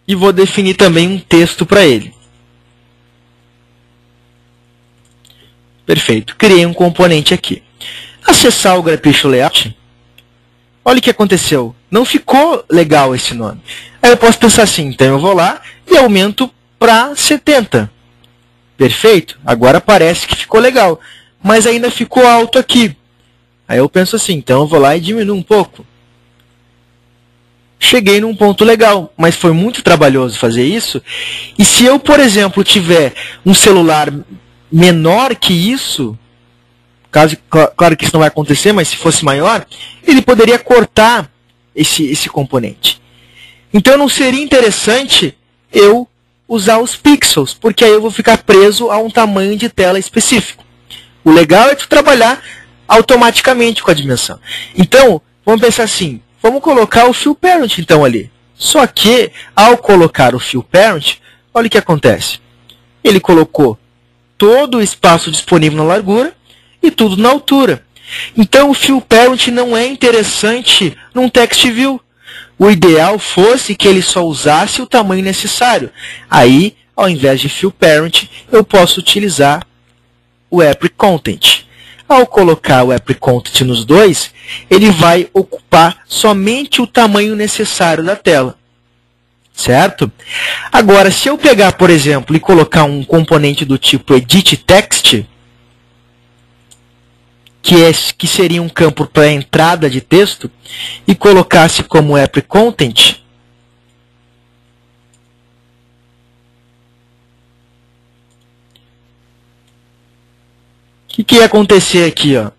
E vou definir também um texto para ele. Perfeito. Criei um componente aqui. Acessar o Graphics Layout. Olha o que aconteceu. Não ficou legal esse nome. Aí eu posso pensar assim, então eu vou lá e aumento para 70. Perfeito? Agora parece que ficou legal. Mas ainda ficou alto aqui. Aí eu penso assim, então eu vou lá e diminuo um pouco. Cheguei num ponto legal, mas foi muito trabalhoso fazer isso. E se eu, por exemplo, tiver um celular menor que isso, claro que isso não vai acontecer, mas se fosse maior, ele poderia cortar esse componente. Então não seria interessante eu usar os pixels, porque aí eu vou ficar preso a um tamanho de tela específico. O legal é tu trabalhar automaticamente com a dimensão. Então, vamos pensar assim, vamos colocar o fill parent então ali. Só que, ao colocar o fill parent, olha o que acontece. Ele colocou todo o espaço disponível na largura e tudo na altura. Então, o fill parent não é interessante num text view. O ideal fosse que ele só usasse o tamanho necessário. Aí, ao invés de fill parent, eu posso utilizar o Applic Content. Ao colocar o Applic Content nos dois, ele vai ocupar somente o tamanho necessário da tela. Certo? Agora, se eu pegar, por exemplo, e colocar um componente do tipo Edit Text, que seria um campo para entrada de texto, e colocasse como Applic Content, o que ia acontecer aqui? Ó?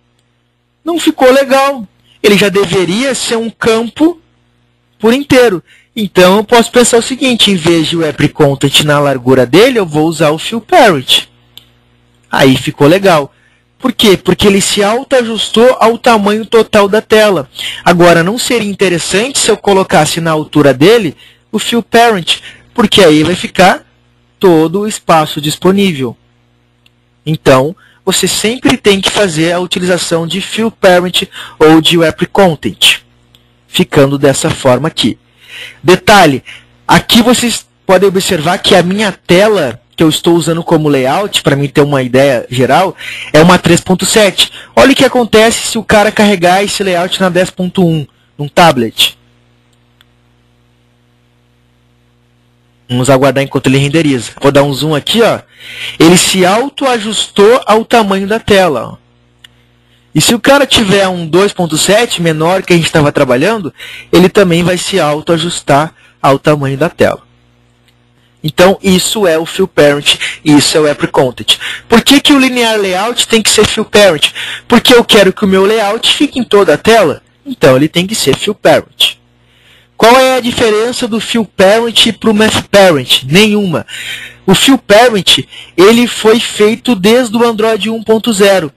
Não ficou legal. Ele já deveria ser um campo por inteiro. Então, eu posso pensar o seguinte, em vez de o Applic Content na largura dele, eu vou usar o fill parent. Aí ficou legal. Por quê? Porque ele se autoajustou ao tamanho total da tela. Agora, não seria interessante se eu colocasse na altura dele o fill parent, porque aí vai ficar todo o espaço disponível. Então, você sempre tem que fazer a utilização de fill parent ou de Applic Content, ficando dessa forma aqui. Detalhe, aqui vocês podem observar que a minha tela que eu estou usando como layout, para mim ter uma ideia geral, é uma 3.7. Olha o que acontece se o cara carregar esse layout na 10.1, num tablet. Vamos aguardar enquanto ele renderiza. Vou dar um zoom aqui, ó. Ele se autoajustou ao tamanho da tela. Ó. E se o cara tiver um 2.7 menor que a gente estava trabalhando, ele também vai se autoajustar ao tamanho da tela. Então, isso é o fill parent, isso é o Applic Content. Por que o linear layout tem que ser fill parent? Porque eu quero que o meu layout fique em toda a tela, então ele tem que ser fill parent. Qual é a diferença do fill parent para o math parent? Nenhuma. O fill parent ele foi feito desde o Android 1.0.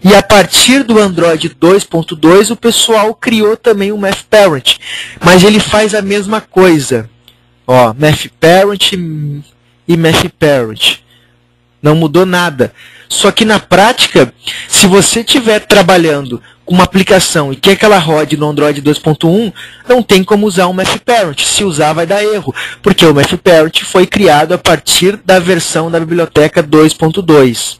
E a partir do Android 2.2 o pessoal criou também o math parent. Mas ele faz a mesma coisa. Ó, math parent e math parent. Não mudou nada. Só que na prática, se você estiver trabalhando com uma aplicação e quer que ela rode no Android 2.1, não tem como usar o Math Parent. Se usar, vai dar erro, porque o Math Parent foi criado a partir da versão da biblioteca 2.2.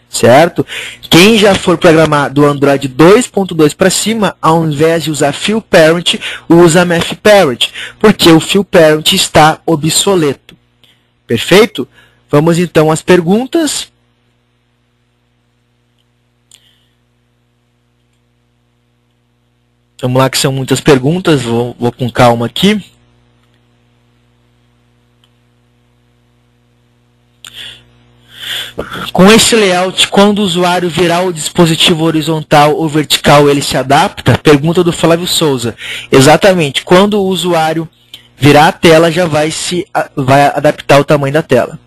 Certo? Quem já for programar do Android 2.2 para cima, ao invés de usar Fill Parent, usa Math Parent, porque o Fill Parent está obsoleto. Perfeito? Vamos então às perguntas. Vamos lá que são muitas perguntas, vou com calma aqui. Com esse layout, quando o usuário virar o dispositivo horizontal ou vertical, ele se adapta? Pergunta do Flávio Souza. Exatamente, quando o usuário virar a tela, já vai adaptar o tamanho da tela.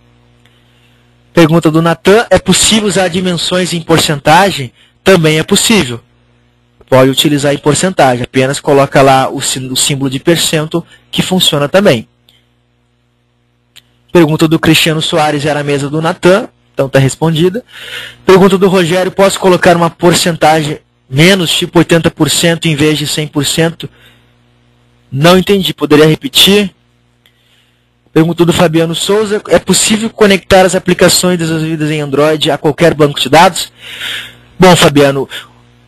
Pergunta do Natan, é possível usar dimensões em porcentagem? Também é possível. Pode utilizar em porcentagem, apenas coloca lá o símbolo de percento, que funciona também. Pergunta do Cristiano Soares, era a mesa do Natan, então está respondida. Pergunta do Rogério, posso colocar uma porcentagem menos, tipo 80% em vez de 100%? Não entendi, poderia repetir? Pergunta do Fabiano Souza, é possível conectar as aplicações desenvolvidas em Android a qualquer banco de dados? Bom, Fabiano,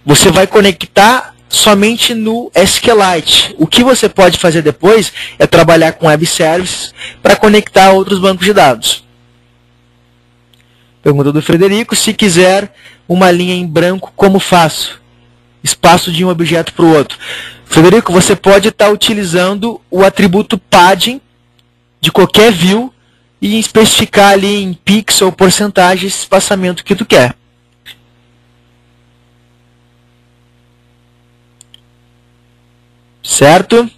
você vai conectar somente no SQLite. O que você pode fazer depois é trabalhar com web services para conectar a outros bancos de dados. Pergunta do Frederico, se quiser uma linha em branco, como faço? Espaço de um objeto para o outro. Frederico, você pode estar utilizando o atributo padding de qualquer view e especificar ali em pixel, porcentagem, esse espaçamento que tu quer. Certo?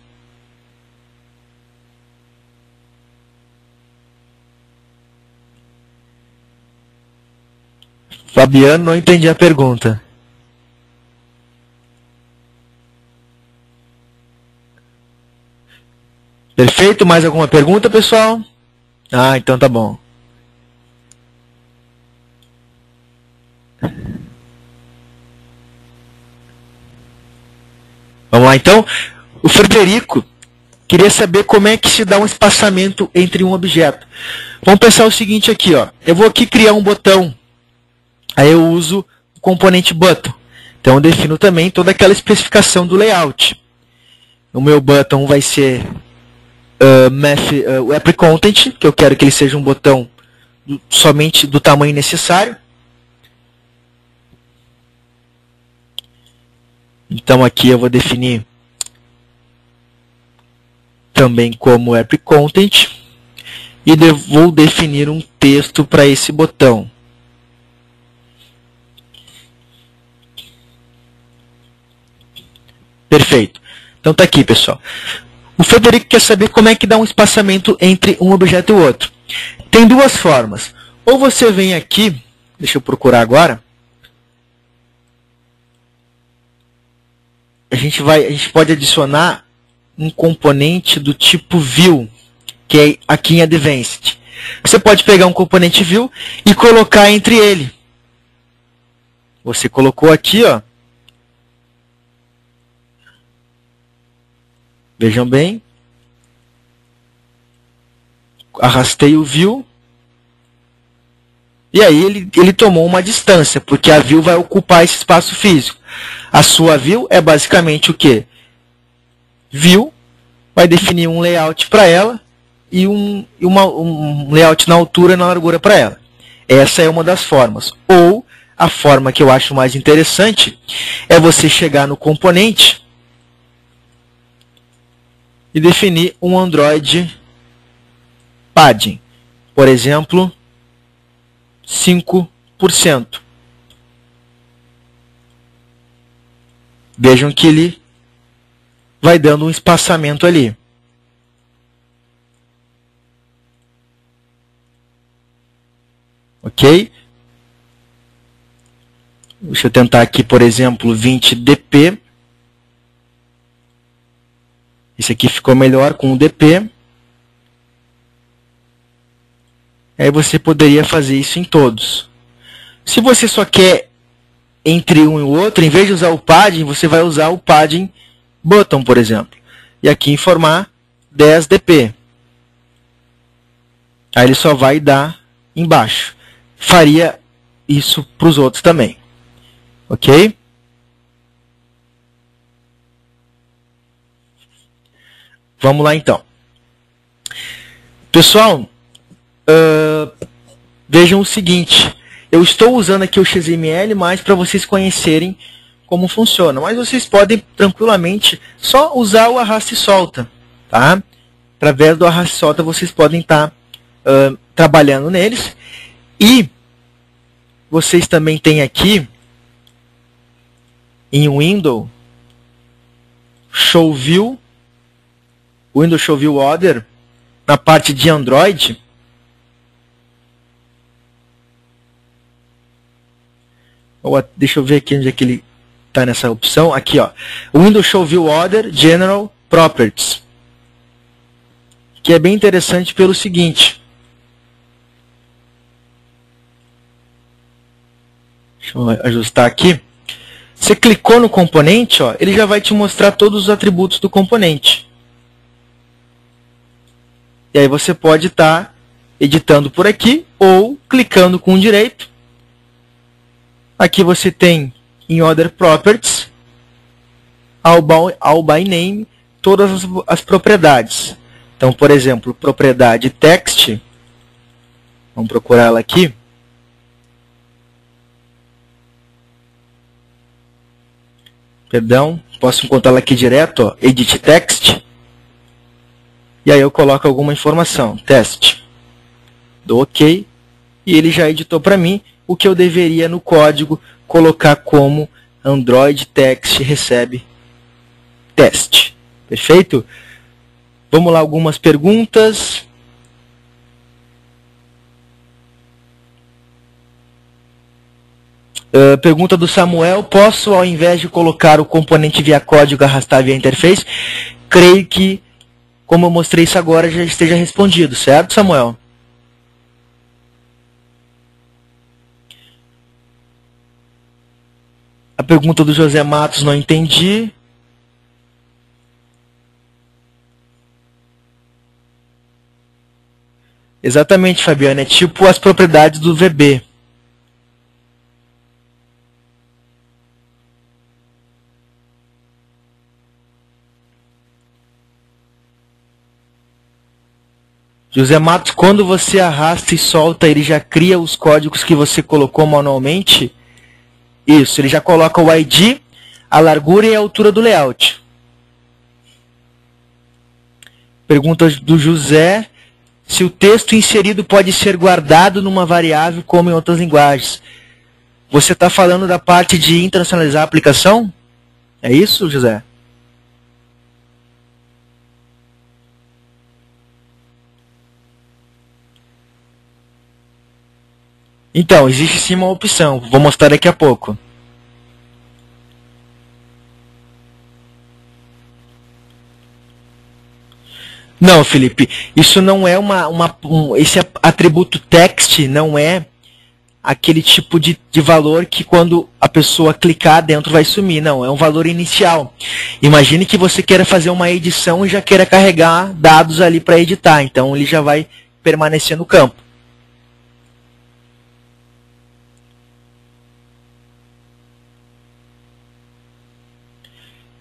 Fabiano, não entendi a pergunta. Perfeito? Mais alguma pergunta, pessoal? Ah, então tá bom. Vamos lá, então. O Frederico queria saber como é que se dá um espaçamento entre um objeto. Vamos pensar o seguinte aqui, ó. Eu vou aqui criar um botão. Aí eu uso o componente button. Então eu defino também toda aquela especificação do layout. O meu button vai ser o app content, que eu quero que ele seja um botão somente do tamanho necessário. Então aqui eu vou definir também como app content e vou definir um texto para esse botão. Perfeito. Então tá aqui, pessoal. O Frederico quer saber como é que dá um espaçamento entre um objeto e o outro. Tem duas formas. Ou você vem aqui, deixa eu procurar agora. A gente pode adicionar um componente do tipo view, que é aqui em Advanced. Você pode pegar um componente view e colocar entre ele. Você colocou aqui, ó. Vejam bem. Arrastei o view. E aí ele tomou uma distância, porque a view vai ocupar esse espaço físico. A sua view é basicamente o quê? View vai definir um layout para ela e um layout na altura e na largura para ela. Essa é uma das formas. Ou a forma que eu acho mais interessante é você chegar no componente e definir um Android padding. Por exemplo, 5%. Vejam que ele vai dando um espaçamento ali. Ok? Deixa eu tentar aqui, por exemplo, 20 dp. Esse aqui ficou melhor com o dp. Aí você poderia fazer isso em todos. Se você só quer entre um e o outro, em vez de usar o padding, você vai usar o padding button, por exemplo. E aqui informar 10 dp. Aí ele só vai dar embaixo. Faria isso para os outros também. Ok? Vamos lá então. Pessoal, vejam o seguinte. Eu estou usando aqui o XML mais para vocês conhecerem como funciona. Mas vocês podem tranquilamente só usar o arrasta e solta. Tá? Através do arrasta e solta vocês podem estar trabalhando neles. E vocês também têm aqui em Windows Show View, Windows Show View Order, na parte de Android. Deixa eu ver aqui onde é que ele está nessa opção. Aqui, ó, Windows Show View Order General Properties, que é bem interessante pelo seguinte. Deixa eu ajustar aqui. Você clicou no componente, ó, ele já vai te mostrar todos os atributos do componente. E aí você pode estar editando por aqui ou clicando com direito. Aqui você tem em Other Properties, All by Name, todas as propriedades. Então, por exemplo, propriedade text, vamos procurar ela aqui. Perdão, posso encontrar ela aqui direto, ó, Edit Text. E aí eu coloco alguma informação, teste. Dou OK e ele já editou para mim o que eu deveria no código colocar como Android Text recebe teste. Perfeito? Vamos lá, algumas perguntas. Pergunta do Samuel: posso, ao invés de colocar o componente via código, arrastar via interface? Creio que, como eu mostrei isso agora, já esteja respondido, certo, Samuel? A pergunta do José Matos, não entendi. Exatamente, Fabiana, é tipo as propriedades do VB. José Matos, quando você arrasta e solta, ele já cria os códigos que você colocou manualmente? Isso, ele já coloca o ID, a largura e a altura do layout. Pergunta do José: se o texto inserido pode ser guardado numa variável como em outras linguagens. Você está falando da parte de internacionalizar a aplicação? É isso, José? Então, existe sim uma opção. Vou mostrar daqui a pouco. Não, Felipe, isso não é esse atributo text não é aquele tipo de valor que quando a pessoa clicar dentro vai sumir. Não, é um valor inicial. Imagine que você queira fazer uma edição e já queira carregar dados ali para editar. Então, ele já vai permanecer no campo.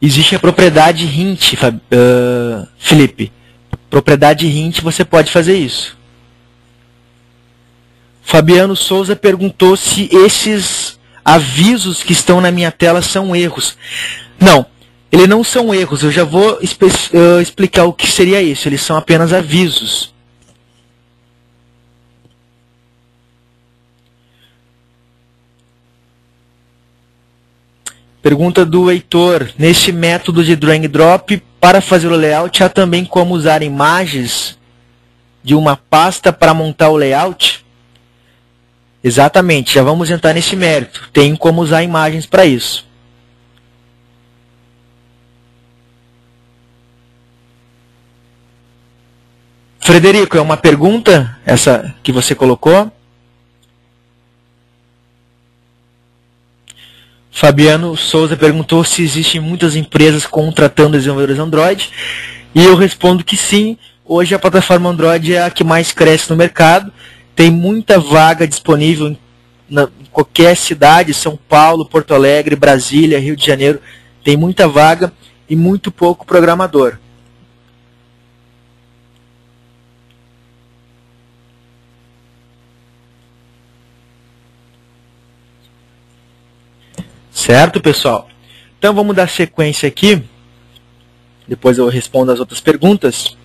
Existe a propriedade hint, Felipe. Propriedade hint, você pode fazer isso. Fabiano Souza perguntou se esses avisos que estão na minha tela são erros. Não, eles não são erros. Eu já vou explicar o que seria isso. Eles são apenas avisos. Pergunta do Heitor: nesse método de drag and drop, para fazer o layout, há também como usar imagens de uma pasta para montar o layout? Exatamente, já vamos entrar nesse mérito. Tem como usar imagens para isso. Frederico, é uma pergunta essa que você colocou? Fabiano Souza perguntou se existem muitas empresas contratando desenvolvedores Android. E eu respondo que sim. Hoje a plataforma Android é a que mais cresce no mercado. Tem muita vaga disponível em qualquer cidade, São Paulo, Porto Alegre, Brasília, Rio de Janeiro. Tem muita vaga e muito pouco programador. Certo, pessoal? Então vamos dar sequência aqui. Depois eu respondo as outras perguntas.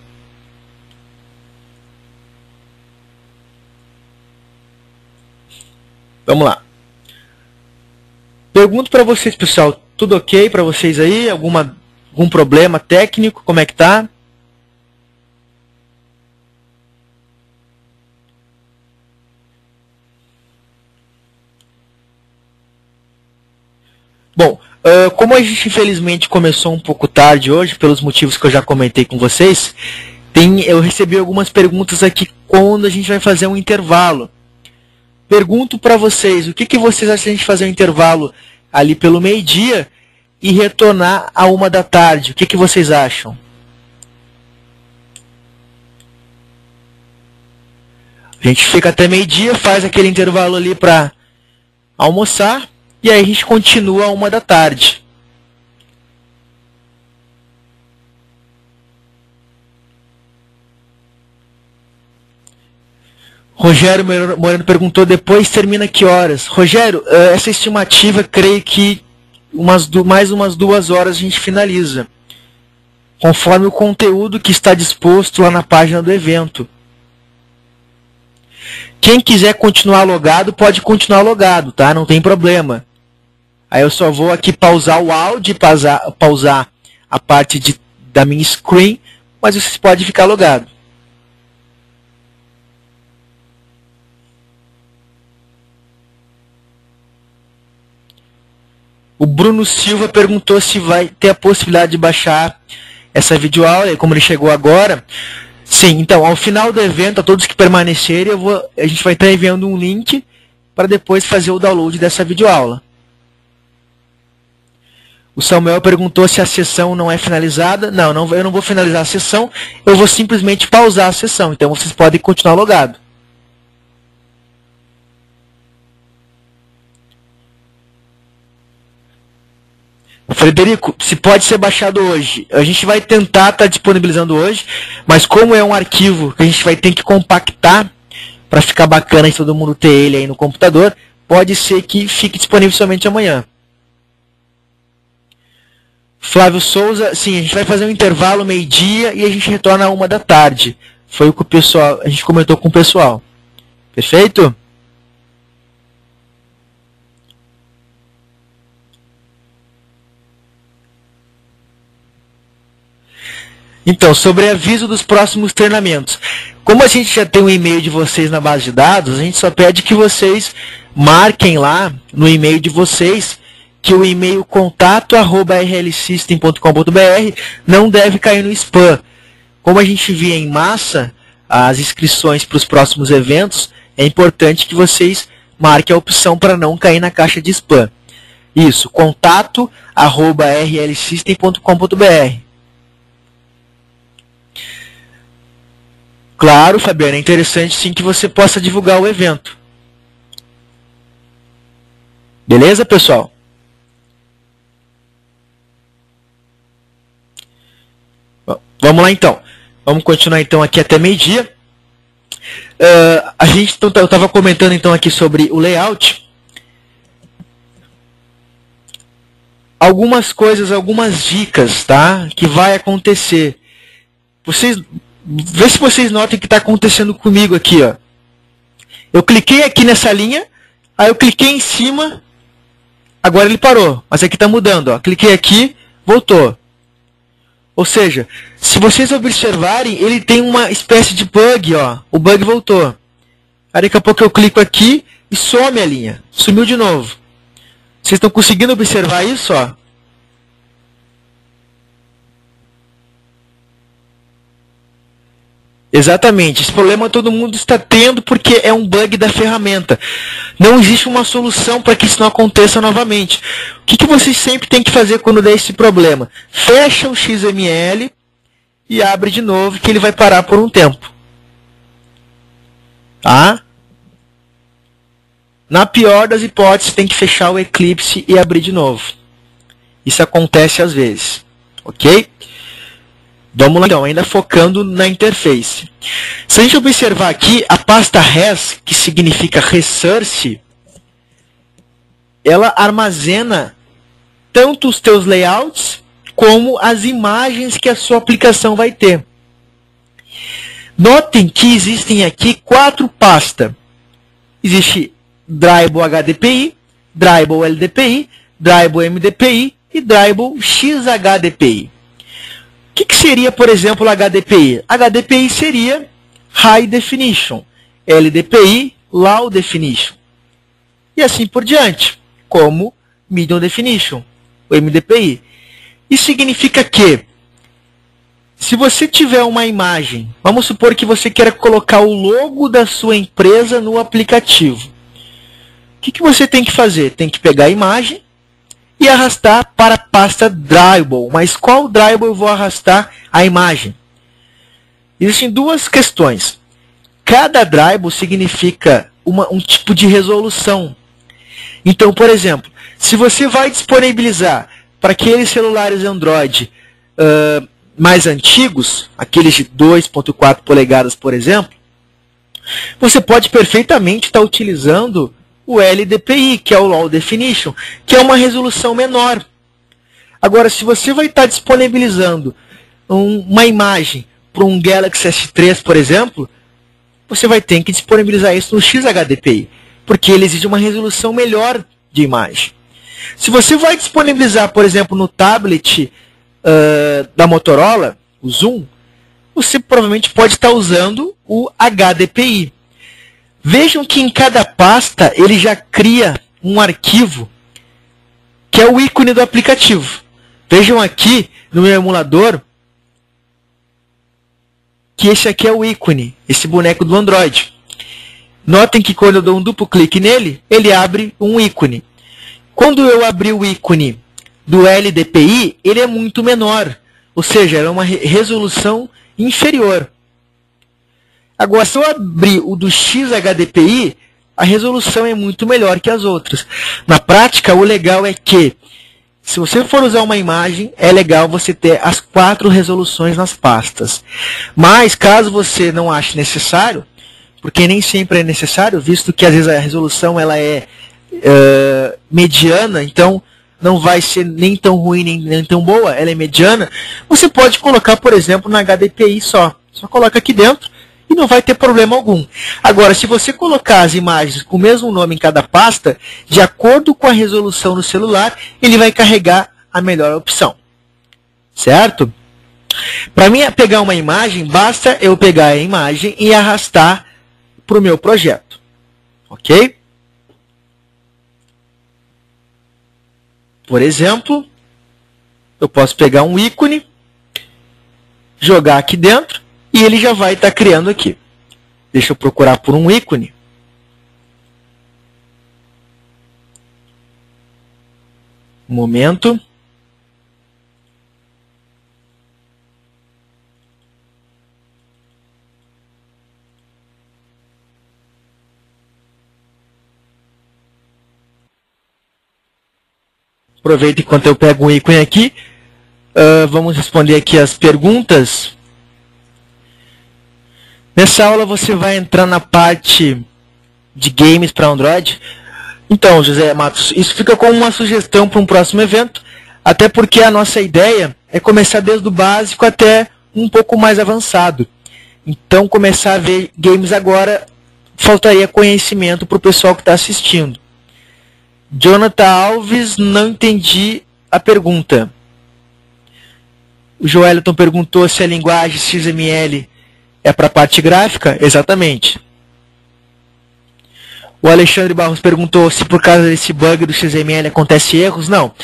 Vamos lá. Pergunto para vocês, pessoal, tudo ok para vocês aí? Algum problema técnico? Como é que tá? Bom, como a gente infelizmente começou um pouco tarde hoje, pelos motivos que eu já comentei com vocês, eu recebi algumas perguntas aqui quando a gente vai fazer um intervalo. Pergunto para vocês, o que vocês acham de a gente fazer um intervalo ali pelo meio-dia e retornar a 1 da tarde? O que vocês acham? A gente fica até meio-dia, faz aquele intervalo ali para almoçar e aí a gente continua a 1 da tarde. Rogério Moreno perguntou, depois termina que horas? Rogério, essa estimativa, creio que mais umas 2 horas a gente finaliza, conforme o conteúdo que está disposto lá na página do evento. Quem quiser continuar logado, pode continuar logado, tá? Não tem problema. Aí eu só vou aqui pausar o áudio, pausar a parte da minha screen, mas vocês podem ficar logado. O Bruno Silva perguntou se vai ter a possibilidade de baixar essa videoaula, como ele chegou agora. Sim, então, ao final do evento, a todos que permanecerem, a gente vai estar enviando um link para depois fazer o download dessa videoaula. O Samuel perguntou se a sessão não é finalizada. Não, eu não vou finalizar a sessão, eu vou simplesmente pausar a sessão. Então, vocês podem continuar logado. Frederico, se pode ser baixado hoje. A gente vai tentar estar disponibilizando hoje, mas como é um arquivo que a gente vai ter que compactar para ficar bacana e todo mundo ter ele aí no computador, pode ser que fique disponível somente amanhã. Flávio Souza, sim, a gente vai fazer um intervalo meio-dia e a gente retorna à 1 da tarde. Foi o que a gente comentou com o pessoal. Perfeito? Então, sobre aviso dos próximos treinamentos. Como a gente já tem um e-mail de vocês na base de dados, a gente só pede que vocês marquem lá no e-mail de vocês que o e-mail contato@rlsystem.com.br não deve cair no spam. Como a gente envia em massa as inscrições para os próximos eventos, é importante que vocês marquem a opção para não cair na caixa de spam. Isso, contato@rlsystem.com.br. Claro, Fabiana, é interessante sim que você possa divulgar o evento. Beleza, pessoal? Vamos lá então. Vamos continuar então aqui até meio-dia. Eu estava comentando então aqui sobre o layout. Algumas coisas, algumas dicas, tá? Que vai acontecer. Vê se vocês notam o que está acontecendo comigo aqui, ó. Eu cliquei aqui nessa linha, aí eu cliquei em cima, agora ele parou, mas aqui está mudando, ó. Cliquei aqui, voltou. Ou seja, se vocês observarem, ele tem uma espécie de bug, ó. O bug voltou. Aí daqui a pouco eu clico aqui e some a linha, sumiu de novo. Vocês estão conseguindo observar isso, ó? Exatamente, esse problema todo mundo está tendo porque é um bug da ferramenta. Não existe uma solução para que isso não aconteça novamente. O que vocês sempre têm que fazer quando der esse problema? Fecha o XML e abre de novo, que ele vai parar por um tempo. Tá? Na pior das hipóteses, tem que fechar o Eclipse e abrir de novo. Isso acontece às vezes. Ok? Vamos lá então, ainda focando na interface. Se a gente observar aqui, a pasta res, que significa resource, ela armazena tanto os teus layouts, como as imagens que a sua aplicação vai ter. Notem que existem aqui 4 pastas. Existe Dribble HDPI, Dribble LDPI, Dribble MDPI e Dribble XHDPI. O que seria, por exemplo, HDPI? HDPI seria High Definition, LDPI, Low Definition. E assim por diante, como Medium Definition, o MDPI. Isso significa que, se você tiver uma imagem, vamos supor que você queira colocar o logo da sua empresa no aplicativo. O que você tem que fazer? Tem que pegar a imagem e arrastar para a pasta Dribble. Mas qual Dribble eu vou arrastar a imagem? Existem 2 questões. Cada Dribble significa um tipo de resolução. Então, por exemplo, se você vai disponibilizar para aqueles celulares Android mais antigos, aqueles de 2.4 polegadas, por exemplo, você pode perfeitamente estar utilizando o LDPI, que é o Low Definition, que é uma resolução menor. Agora, se você vai estar disponibilizando uma imagem para um Galaxy S3, por exemplo, você vai ter que disponibilizar isso no XHDPI, porque ele exige uma resolução melhor de imagem. Se você vai disponibilizar, por exemplo, no tablet da Motorola, o Zoom, você provavelmente pode estar usando o HDPI. Vejam que em cada pasta ele já cria um arquivo que é o ícone do aplicativo. Vejam aqui no meu emulador que esse aqui é o ícone, esse boneco do Android. Notem que quando eu dou um duplo clique nele, ele abre um ícone. Quando eu abrir o ícone do LDPI, ele é muito menor, ou seja, é uma resolução inferior. Agora, se eu abrir o do XHDPI, a resolução é muito melhor que as outras. Na prática, o legal é que, se você for usar uma imagem, é legal você ter as 4 resoluções nas pastas. Mas, caso você não ache necessário, porque nem sempre é necessário, visto que às vezes a resolução ela é mediana, então não vai ser nem tão ruim nem tão boa, ela é mediana, você pode colocar, por exemplo, na HDPI só. Só coloca aqui dentro e não vai ter problema algum. Agora, se você colocar as imagens com o mesmo nome em cada pasta, de acordo com a resolução no celular, ele vai carregar a melhor opção. Certo? Para mim, pegar uma imagem, basta eu pegar a imagem e arrastar para o meu projeto. Ok? Por exemplo, eu posso pegar um ícone, jogar aqui dentro e ele já vai estar criando aqui. Deixa eu procurar por um ícone. Um momento. Aproveita enquanto eu pego um ícone aqui. Vamos responder aqui as perguntas. Nessa aula você vai entrar na parte de games para Android. Então, José Matos, isso fica como uma sugestão para um próximo evento, até porque a nossa ideia é começar desde o básico até um pouco mais avançado. Então, começar a ver games agora, faltaria conhecimento para o pessoal que está assistindo. Jonathan Alves, não entendi a pergunta. O Joelton perguntou se a linguagem XML é para a parte gráfica? Exatamente. O Alexandre Barros perguntou se por causa desse bug do XML acontece erros. Não.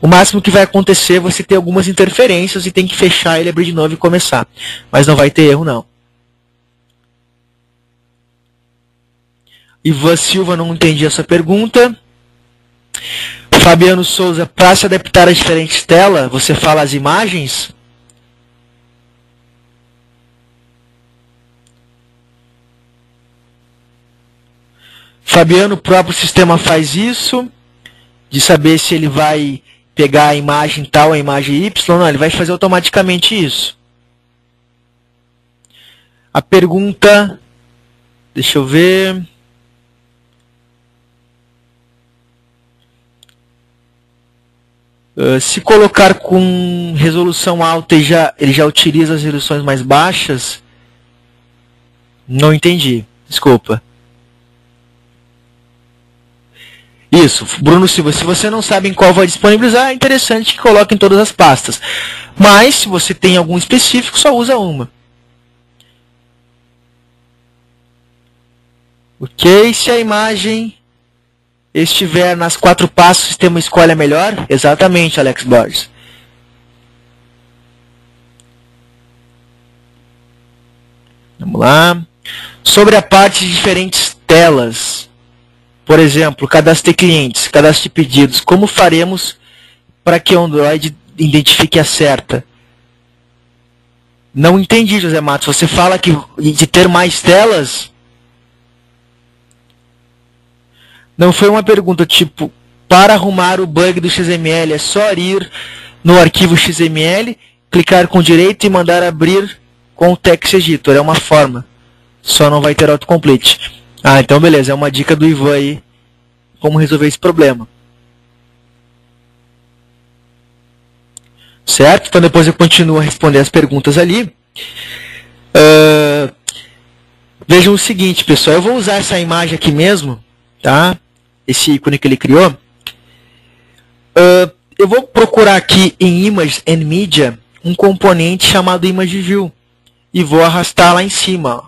O máximo que vai acontecer é você ter algumas interferências e tem que fechar ele, abrir de novo e começar. Mas não vai ter erro, não. Ivan Silva, não entendi essa pergunta. Fabiano Souza, para se adaptar às diferentes telas, você fala as imagens? Fabiano, o próprio sistema faz isso, de saber se ele vai pegar a imagem tal, a imagem Y, não, ele vai fazer automaticamente isso. A pergunta, deixa eu ver. Se colocar com resolução alta ele já utiliza as resoluções mais baixas? Não entendi, desculpa. Isso, Bruno Silva, se você não sabe em qual vai disponibilizar, é interessante que coloque em todas as pastas. Mas, se você tem algum específico, só usa uma. Ok, se a imagem estiver nas 4 passos, o sistema escolhe a melhor? Exatamente, Alex Borges. Vamos lá. Sobre a parte de diferentes telas. Por exemplo, cadastre clientes, cadastre pedidos. Como faremos para que o Android identifique a certa? Não entendi, José Matos. Você fala que de ter mais telas? Não foi uma pergunta tipo, para arrumar o bug do XML, é só ir no arquivo XML, clicar com direito e mandar abrir com o text editor. É uma forma. Só não vai ter autocomplete. Ah, então beleza. É uma dica do Ivan aí, como resolver esse problema. Certo? Então depois eu continuo a responder as perguntas ali. Vejam o seguinte, pessoal, eu vou usar essa imagem aqui mesmo, tá? Esse ícone que ele criou. Eu vou procurar aqui em Image and Media um componente chamado Image View e vou arrastar lá em cima, ó.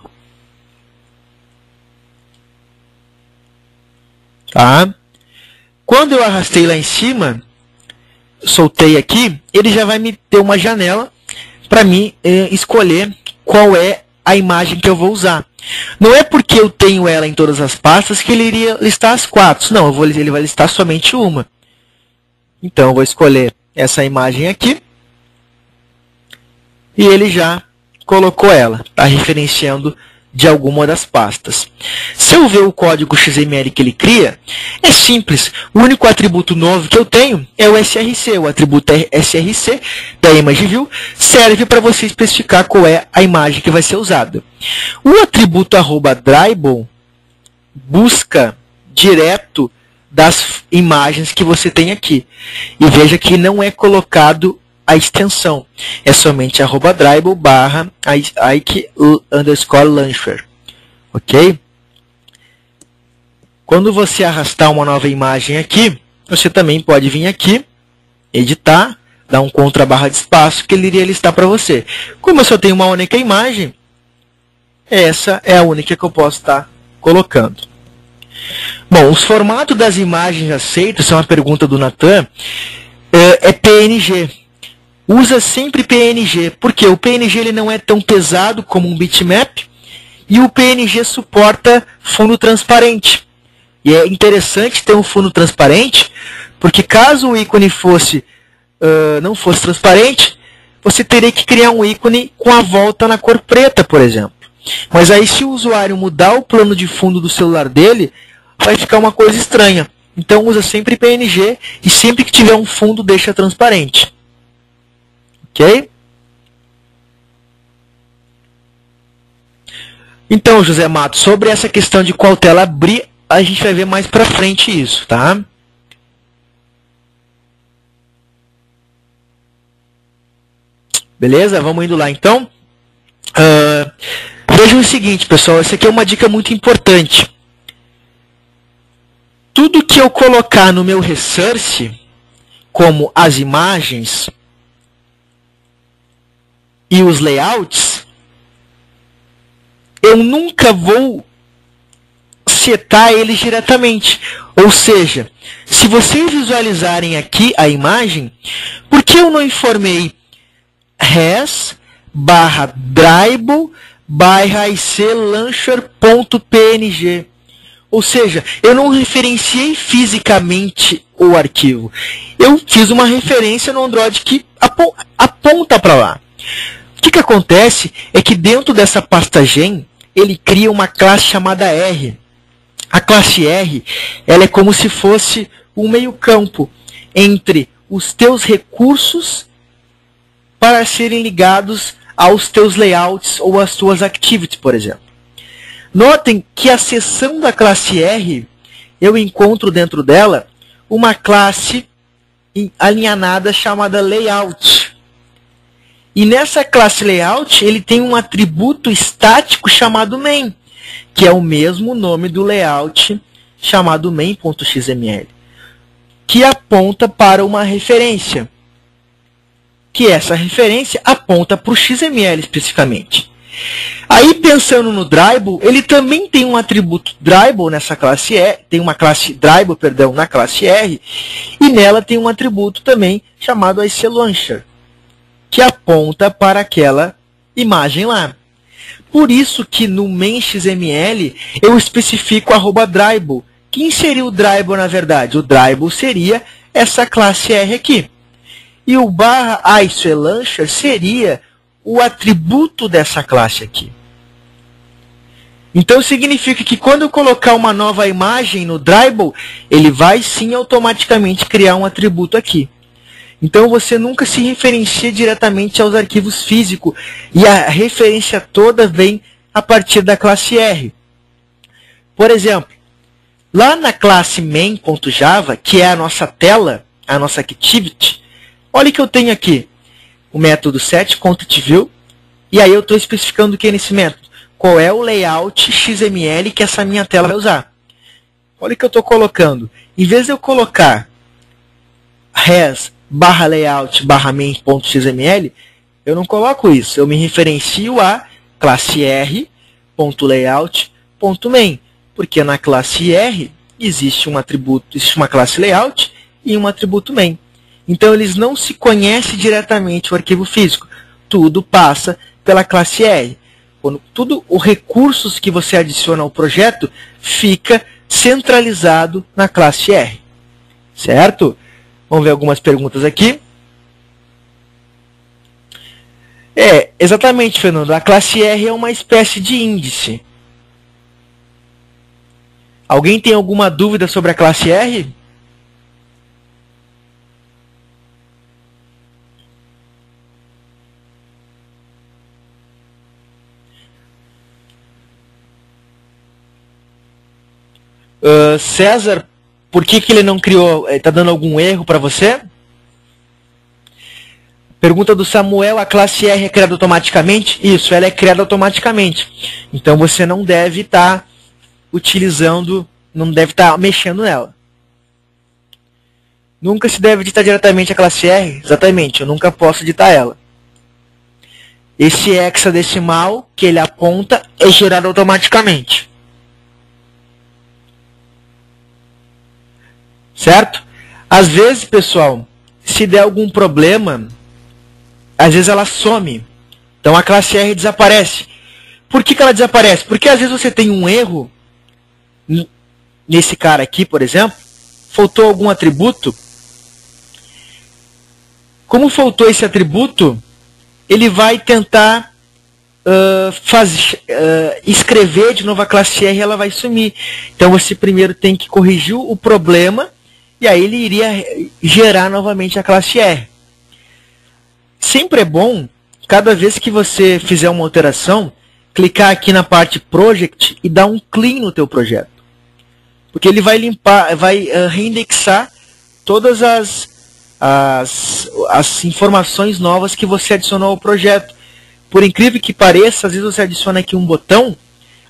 Tá? Quando eu arrastei lá em cima, soltei aqui, ele já vai me ter uma janela para mim escolher qual é a imagem que eu vou usar. Não é porque eu tenho ela em todas as pastas que ele iria listar as 4. Não, ele vai listar somente uma. Então, eu vou escolher essa imagem aqui. E ele já colocou ela. Está referenciando de alguma das pastas. Se eu ver o código XML que ele cria, é simples. O único atributo novo que eu tenho é o src. O atributo src da Image View serve para você especificar qual é a imagem que vai ser usada. O atributo @dribble busca direto das imagens que você tem aqui. E veja que não é colocado a extensão. É somente @dribble /ike_launcher. Ok? Quando você arrastar uma nova imagem aqui, você também pode vir aqui, editar, dar um Ctrl / de espaço, que ele iria listar para você. Como eu só tenho uma única imagem, essa é a única que eu posso estar colocando. Bom, os formatos das imagens aceitos, essa é uma pergunta do Natan, é PNG. Usa sempre PNG, porque o PNG ele não é tão pesado como um bitmap e o PNG suporta fundo transparente. E é interessante ter um fundo transparente, porque caso o ícone não fosse transparente, você teria que criar um ícone com a volta na cor preta, por exemplo. Mas aí se o usuário mudar o plano de fundo do celular dele, vai ficar uma coisa estranha. Então usa sempre PNG e sempre que tiver um fundo deixa transparente. Ok? Então, José Matos, sobre essa questão de qual tela abrir, a gente vai ver mais pra frente isso, tá? Beleza? Vamos indo lá, então. Vejam o seguinte, pessoal. Essa aqui é uma dica muito importante. Tudo que eu colocar no meu resource, como as imagens e os layouts, eu nunca vou setar eles diretamente. Ou seja, se vocês visualizarem aqui a imagem, por que eu não informei res/dribble/iclauncher.png? Ou seja, eu não referenciei fisicamente o arquivo. Eu fiz uma referência no Android que aponta para lá. O que acontece é que dentro dessa pasta gen, ele cria uma classe chamada R. A classe R, ela é como se fosse um meio-campo entre os teus recursos para serem ligados aos teus layouts ou às tuas activities, por exemplo. Notem que a seção da classe R, eu encontro dentro dela uma classe alinhada chamada layout. E nessa classe layout, ele tem um atributo estático chamado main, que é o mesmo nome do layout chamado main.xml, que aponta para uma referência, que essa referência aponta para o XML especificamente. Aí, pensando no Dribble, ele também tem um atributo Dribble nessa classe R, tem uma classe Dribble, perdão, na classe R, e nela tem um atributo também chamado iclauncher, que aponta para aquela imagem lá. Por isso que no main.xml eu especifico @dribble. Quem seria o Dribble na verdade? O Dribble seria essa classe R aqui. E o /iclauncher seria o atributo dessa classe aqui. Então significa que quando eu colocar uma nova imagem no Dribble, ele vai sim automaticamente criar um atributo aqui. Então você nunca se referencia diretamente aos arquivos físicos e a referência toda vem a partir da classe R. Por exemplo, lá na classe main.java, que é a nossa tela, a nossa activity, olha que eu tenho aqui o método setContentView, e aí eu estou especificando o que é nesse método? qual é o layout XML que essa minha tela vai usar. Olha o que eu estou colocando. Em vez de eu colocar res/layout/main.xml, eu não coloco isso. Eu me referencio a classe r.layout.main, porque na classe R existe um atributo, existe uma classe layout e um atributo main. Então eles não se conhecem diretamente o arquivo físico. Tudo passa pela classe R. Tudo os recursos que você adiciona ao projeto fica centralizado na classe R. Certo? Vamos ver algumas perguntas aqui. Exatamente, Fernando. A classe R é uma espécie de índice. Alguém tem alguma dúvida sobre a classe R? César, por que ele não criou? Está dando algum erro para você? Pergunta do Samuel, a classe R é criada automaticamente? Isso, ela é criada automaticamente. Então você não deve estar utilizando, não deve estar mexendo nela. Nunca se deve editar diretamente a classe R? Exatamente, eu nunca posso editar ela. Esse hexadecimal que ele aponta é gerado automaticamente. Certo? Às vezes, pessoal, se der algum problema, às vezes ela some. Então a classe R desaparece. Por que ela desaparece? Porque às vezes você tem um erro, nesse cara aqui, por exemplo, faltou algum atributo. Como faltou esse atributo, ele vai tentar escrever de novo a classe R e ela vai sumir. Então você primeiro tem que corrigir o problema e aí ele iria gerar novamente a classe R. Sempre é bom, cada vez que você fizer uma alteração, clicar aqui na parte Project e dar um clean no teu projeto. Porque ele vai limpar, vai reindexar todas as informações novas que você adicionou ao projeto. Por incrível que pareça, às vezes você adiciona aqui um botão,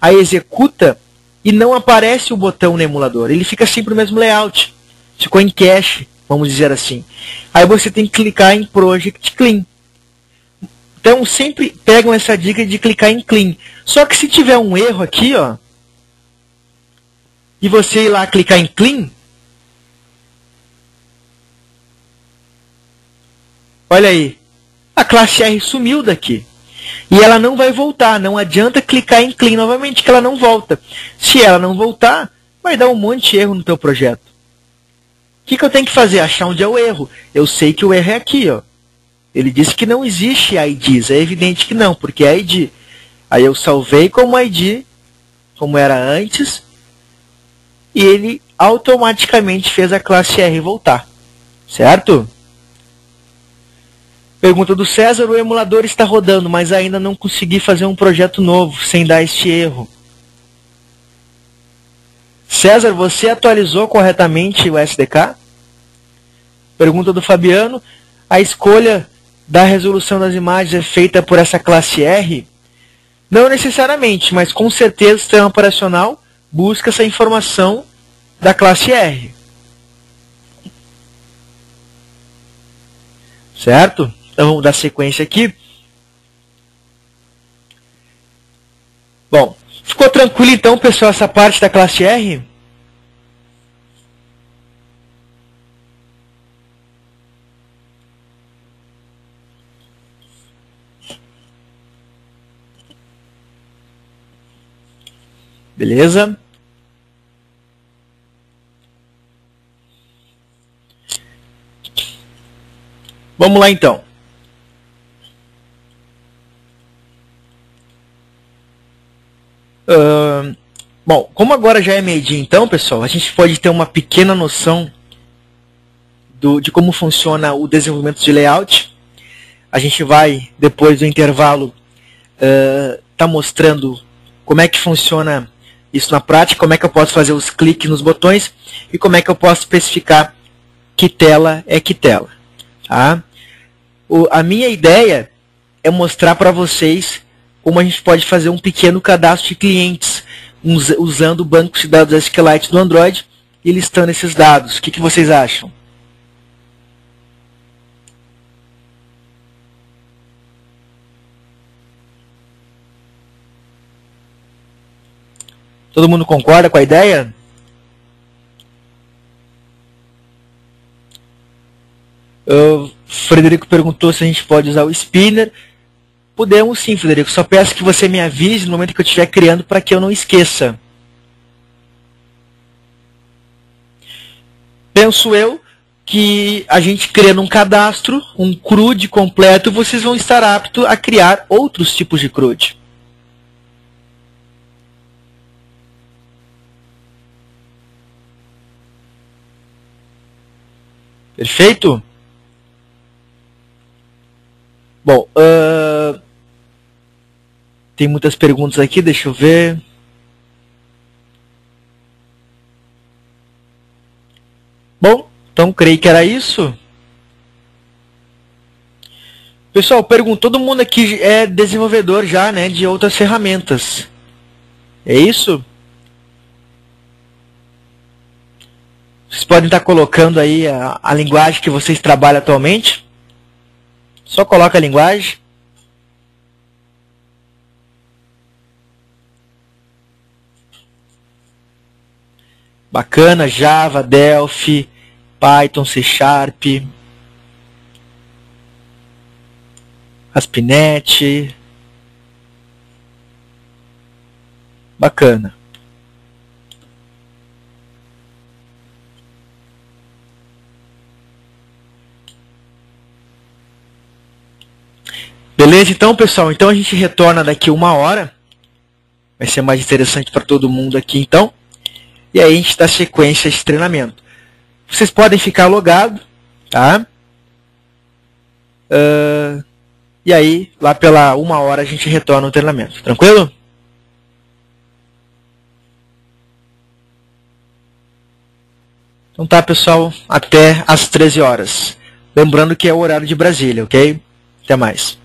aí executa e não aparece o botão no emulador. Ele fica sempre o mesmo layout. Ficou em cache, vamos dizer assim. Aí você tem que clicar em Project Clean. Então sempre pegam essa dica de clicar em Clean. Só que se tiver um erro aqui, ó, e você ir lá clicar em Clean, olha aí, a classe R sumiu daqui. E ela não vai voltar, não adianta clicar em Clean novamente que ela não volta. Se ela não voltar, vai dar um monte de erro no teu projeto. O que eu tenho que fazer? Achar onde é o erro. Eu sei que o erro é aqui, ó. Ele disse que não existe IDs, é evidente que não, porque é ID. Aí eu salvei como ID, como era antes, e ele automaticamente fez a classe R voltar. Certo? Pergunta do César, o emulador está rodando, mas ainda não consegui fazer um projeto novo sem dar este erro. César, você atualizou corretamente o SDK? Pergunta do Fabiano, a escolha da resolução das imagens é feita por essa classe R? Não necessariamente, mas com certeza o sistema operacional busca essa informação da classe R. Certo? Então vamos dar sequência aqui. Bom, ficou tranquilo então, pessoal, essa parte da classe R? Beleza? Vamos lá então. Bom, como agora já é meio-dia então, pessoal, a gente pode ter uma pequena noção de como funciona o desenvolvimento de layout. A gente vai, depois do intervalo, tá mostrando como é que funciona isso na prática, como é que eu posso fazer os cliques nos botões e como é que eu posso especificar que tela é que tela. Tá? A minha ideia é mostrar para vocês como a gente pode fazer um pequeno cadastro de clientes usando o banco de dados SQLite do Android e listando esses dados. O que vocês acham? Todo mundo concorda com a ideia? O Frederico perguntou se a gente pode usar o Spinner. Podemos sim, Frederico. Só peço que você me avise no momento que eu estiver criando para que eu não esqueça. Penso eu que a gente criando um cadastro, um CRUD completo, vocês vão estar aptos a criar outros tipos de CRUD. Perfeito? Bom, tem muitas perguntas aqui, deixa eu ver. Bom, então creio que era isso. Pessoal, todo mundo aqui é desenvolvedor já, né, de outras ferramentas. É isso? Vocês podem estar colocando aí a linguagem que vocês trabalham atualmente. Só coloca a linguagem. Bacana, Java, Delphi, Python, C Sharp, ASP.NET. Bacana. Beleza, então, pessoal? Então a gente retorna daqui 1 hora. Vai ser mais interessante para todo mundo aqui, então. E aí a gente dá sequência de treinamento. Vocês podem ficar logados, tá? E aí, lá pela 1 hora, a gente retorna o treinamento. Tranquilo? Então tá, pessoal. Até às 13 horas. Lembrando que é o horário de Brasília, ok? Até mais.